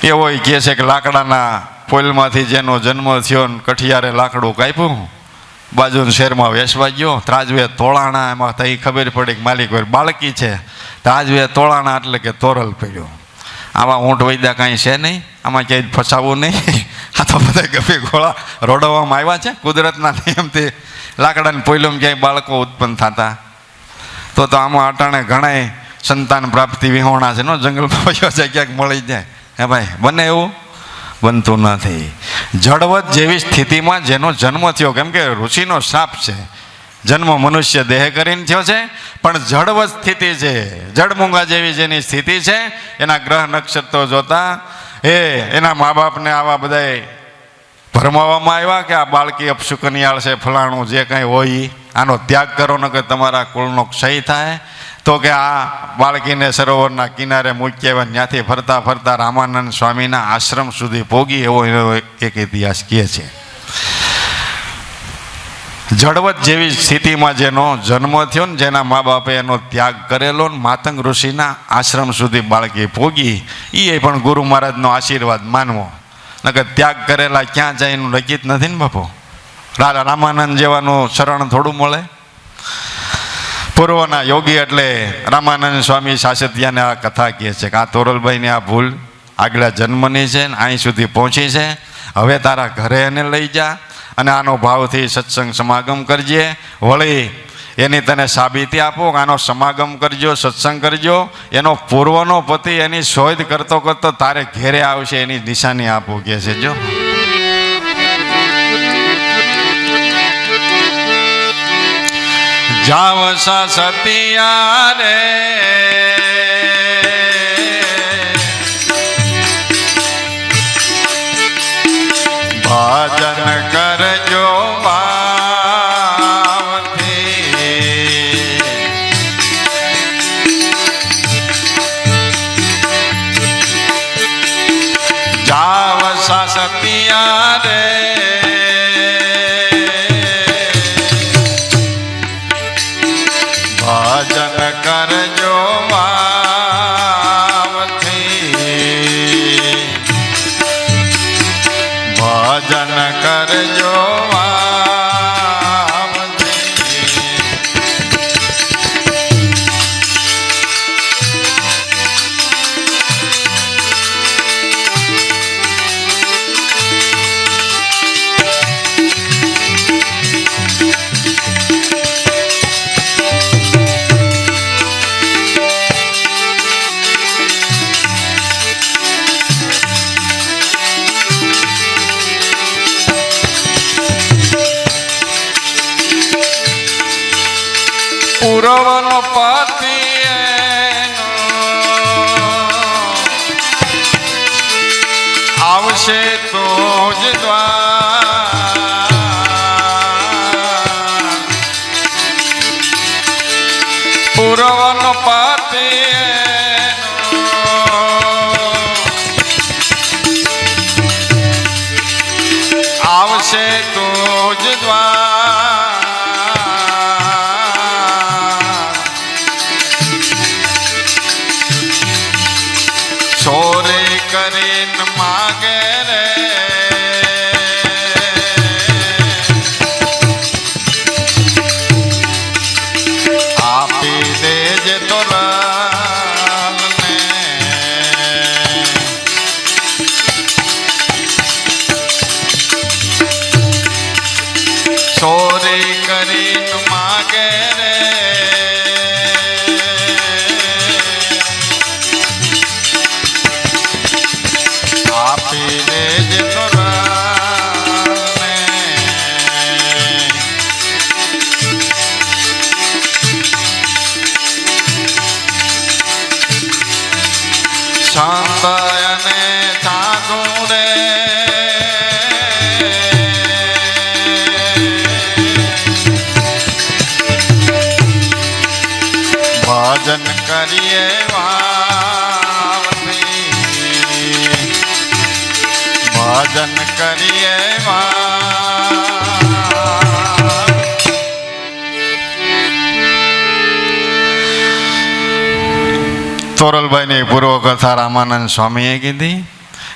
એવો કહે છે કે લાકડાના પોલમાંથી જેનો જન્મ થયો ને કઠિયારે લાકડું કાપ્યું, બાજુના શહેરમાં વેસવા ગયો, ત્રાજવે તોળાણા. એમાં તઈ ખબર પડી કે માલિક હોય બાળકી છે, ત્રાજવે તોળાણા એટલે કે તોરલ પડ્યો. આમાં ઊંટ વૈદ્યા કાંઈ છે નહીં, આમાં ક્યાંય ફસાવવું નહીં. આ તો બધા ગભી ગોળા રોડવામાં આવ્યા છે કુદરતના નિયમથી. લાકડાની પોયલોમાં ક્યાંય બાળકો ઉત્પન્ન થતા તો આમાં અટાણે ઘણાય સંતાન પ્રાપ્તિ વિહોણા છે. જંગલમાં વયો જાય, ક્યાંક મળી જાય. હે ભાઈ, બને એવું બનતું નથી. જળવત જેવી સ્થિતિમાં જેનો જન્મ થયો, કેમ કે ઋષિનો શ્રાપ છે, જન્મ મનુષ્ય દેહ કરીને થયો છે પણ જળવત સ્થિતિ છે, જળમૂંગા જેવી જેની સ્થિતિ છે. એના ગ્રહ નક્ષત્રો જોતા એના મા બાપને આવા બધાય ભરમાવવામાં આવ્યા કે આ બાળકી અપશુકનિયાળ છે, ફલાણું જે કંઈ હોય આનો ત્યાગ કરો ન કે તમારા કુળનો ક્ષય થાય. તો કે આ બાળકીને સરોવરના કિનારે મૂકી આવ્યા, ત્યાંથી ફરતા ફરતા રામાનંદ સ્વામીના આશ્રમ સુધી પહોંચી, એવો એક ઇતિહાસ કહે છે. જળવત જેવી સ્થિતિમાં જેનો જન્મ થયો ને, જેના મા બાપે એનો ત્યાગ કરેલો ને માતંગ ઋષિના આશ્રમ સુધી બાળકી પહોંચી, એ પણ ગુરુ મહારાજનો આશીર્વાદ માનવો. નકર ત્યાગ કરેલા ક્યાં જાય એનું નક્કી જ નથી ને બાપુ. રામાનંદ જેવાનું શરણ થોડું મળે. પૂર્વના યોગી એટલે રામાનંદ સ્વામી સાસતિયાને આ કથા કહે છે કે આ તોરલભાઈની આ ભૂલ આગલા જન્મની છે ને અહીં સુધી પહોંચી છે. હવે તારા ઘરે એને લઈ જા અને આનો ભાવથી સત્સંગ સમાગમ કરજે. વળી એની તને સાબિતી આપો કે આનો સમાગમ કરજો, સત્સંગ કરજો. એનો પૂર્વનો પતિ એની શોધ કરતો કરતો તારે ઘેરે આવશે એની નિશાની આપો કહે છે. જો જાવ સતિયા રે ભજન કરજો ભાવથી. જાવ સતિયા રે ભજન કરજો ભાવથી. ભજન કરજો ભાવથી. પૂરવનો પતિ આવશે તો જ દ્વાર પૂરવનો પતિ આવશે તો જ દ્વાર ચોરી કરીને માગે રે આપી દેજે તો લાલને ચોરી કરીને માગે રે આપી દેજે તો લાલને શાંત અને સાધુ રે ભજન કરીએ વાવથી ભજન કરીએ તોરલભાઈની પૂર્વ કથા રામાનંદ સ્વામીએ કીધી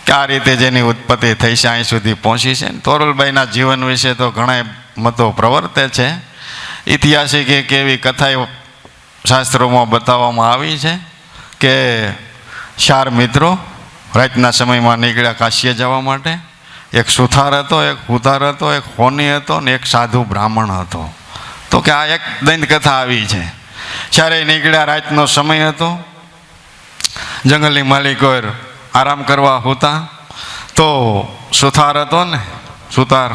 કે આ રીતે જેની ઉત્પત્તિ થઈ છે અહીં સુધી પહોંચી છે. તોરલભાઈના જીવન વિશે તો ઘણા મતો પ્રવર્તે છે. ઐતિહાસિક એક એવી કથા શાસ્ત્રોમાં બતાવવામાં આવી છે કે 4 મિત્રો રાતના સમયમાં નીકળ્યા કાશીએ જવા માટે. એક સુથાર હતો, એક હુતાર હતો, એક હોની હતો ને એક સાધુ બ્રાહ્મણ હતો. તો કે આ એક દંતકથા આવી છે. ચારેય નીકળ્યા, રાતનો સમય હતો, જંગલની માલિકો આરામ કરવા હોતા. તો સુથાર હતો ને, સુથાર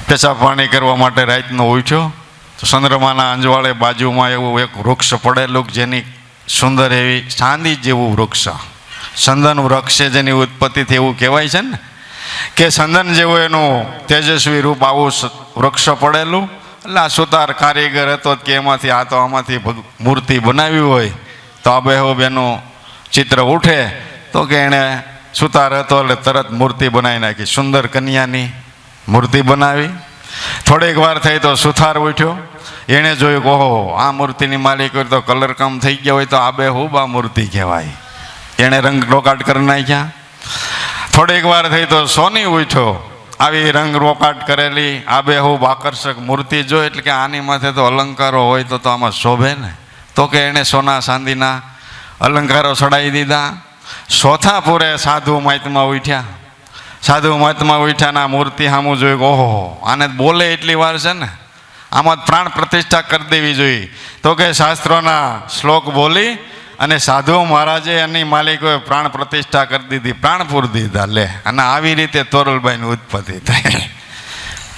પેશાબ પાણી કરવા માટે રાતનો ઉઠ્યો તો ચંદ્રમાના અંજવાળે બાજુમાં એવું એક વૃક્ષ પડેલું જેની સુંદર એવી ચાંદી જેવું વૃક્ષ, ચંદન વૃક્ષ છે જેની ઉત્પત્તિથી એવું કહેવાય છે ને કે ચંદન જેવું એનું તેજસ્વી રૂપ આવું વૃક્ષ પડેલું. એટલે આ સુતાર કારીગર હતો કે એમાંથી આ તો આમાંથી મૂર્તિ બનાવી હોય તો આબેહૂબ એનું ચિત્ર ઉઠે. તો કે એણે સુતાર હતો એટલે તરત મૂર્તિ બનાવી નાખી, સુંદર કન્યાની મૂર્તિ બનાવી. થોડીક વાર થઈ તો સુથાર ઉઠ્યો, એણે જોયું કે ઓહો આ મૂર્તિની માલિક હોય તો કલર કામ થઈ ગયા હોય તો આબેહૂબ આ મૂર્તિ કહેવાય. એણે રંગ રોકાટ કરી નાખ્યા. થોડીક વાર થઈ તો સોની ઉઠ્યો, આવી રંગ રોકાટ કરેલી આબેહૂબ આકર્ષક મૂર્તિ જોઈ એટલે કે આની માથે તો અલંકારો હોય તો આમાં શોભે ને. તો કે એણે સોના ચાંદીના અલંકારો ચડાવી દીધા. ચોથા પૂરે સાધુ મહાત્મા ઉઠ્યા. સાધુ મહાત્મા ઉઠ્યાના મૂર્તિ સામું જોયું કે ઓહો આને બોલે એટલી વાર છે ને, આમાં પ્રાણ પ્રતિષ્ઠા કરી દેવી જોઈએ. તો કે શાસ્ત્રોના શ્લોક બોલી અને સાધુ મહારાજે એની માલિકોએ પ્રાણ પ્રતિષ્ઠા કરી દીધી, પ્રાણ પૂરી દીધા. લે, અને આવી રીતે તોરલભાઈની ઉત્પત્તિ થઈ.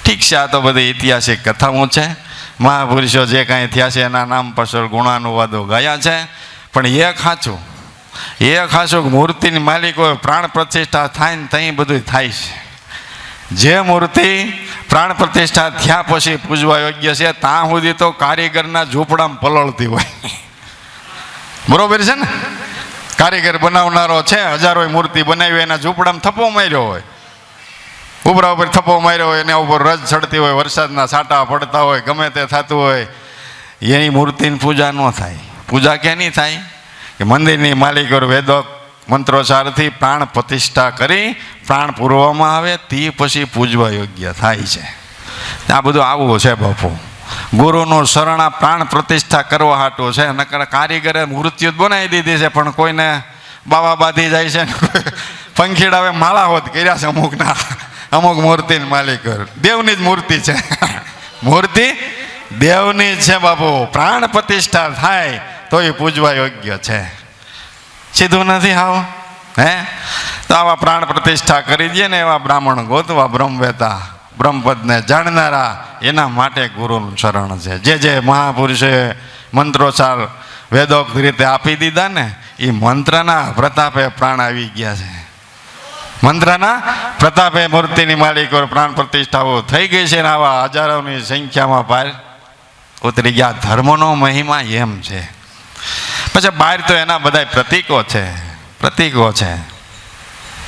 ઠીક છે, આ તો બધી ઐતિહાસિક કથાઓ છે. મહાપુરુષો જે કાંઈ થયા છે એના નામ પાછળ ગુણાનુવાદો ગાયા છે. પણ એ ખાચું કે મૂર્તિની માલિકોએ પ્રાણ પ્રતિષ્ઠા થાય ને ત્યાં બધું થાય છે. જે મૂર્તિ પ્રાણ પ્રતિષ્ઠા થયા પછી પૂજવા યોગ્ય છે ત્યાં સુધી તો કારીગરના ઝૂંપડામાં પલળતી હોય. બરોબર છે ને? કારીગર બનાવનારો છે, હજારોય મૂર્તિ બનાવી, એના ઝૂંપડામાં થપ્પો માર્યો હોય, ઉપરા ઉપર થપ્પો માર્યો હોય, એના ઉપર રજ ચડતી હોય, વરસાદના છાંટા પડતા હોય, ગમે તે થતું હોય, એની મૂર્તિની પૂજા ન થાય. પૂજા ક્યાંની થાય કે મંદિરની માલિકો વેદો મંત્રોચ્ચારથી પ્રાણ પ્રતિષ્ઠા કરી પ્રાણ પૂરવામાં આવે તે પછી પૂજવા યોગ્ય થાય છે. આ બધું આવું છે બાપુ. ગુરુનું શરણ આ પ્રાણ પ્રતિષ્ઠા કરવા હાટું છે. નકર કારીગરે મૂર્તિઓ બનાવી દીધી છે પણ કોઈને બાવા બાંધી જાય છે ને પંખીડા હવે માળા હોત કર્યા છે અમુક મૂર્તિની માલિકો. દેવની જ મૂર્તિ છે, મૂર્તિ દેવની જ છે બાપુ. પ્રાણ પ્રતિષ્ઠા થાય તો એ પૂજવા યોગ્ય છે, સીધું નથી આવો હે. તો આવા પ્રાણ પ્રતિષ્ઠા કરી દઈએ ને એવા બ્રાહ્મણ ગોતવા બ્રહ્મવેતા બ્રહ્મપદને જાણનારા એના માટે ગુરુનું શરણ છે. જે મહાપુરુષે મંત્રોચ્ચાર વેદોક્ત રીતે આપી દીધા ને એ મંત્રના પ્રતાપે પ્રાણ આવી ગયા છે. મંત્રના પ્રતાપે મૂર્તિની માલિક પ્રાણ પ્રતિષ્ઠાઓ થઈ ગઈ છે ને આવા હજારોની સંખ્યામાં બહાર ઉતરી ગયા. ધર્મનો મહિમા એમ છે. પછી બહાર તો એના બધા પ્રતીકો છે.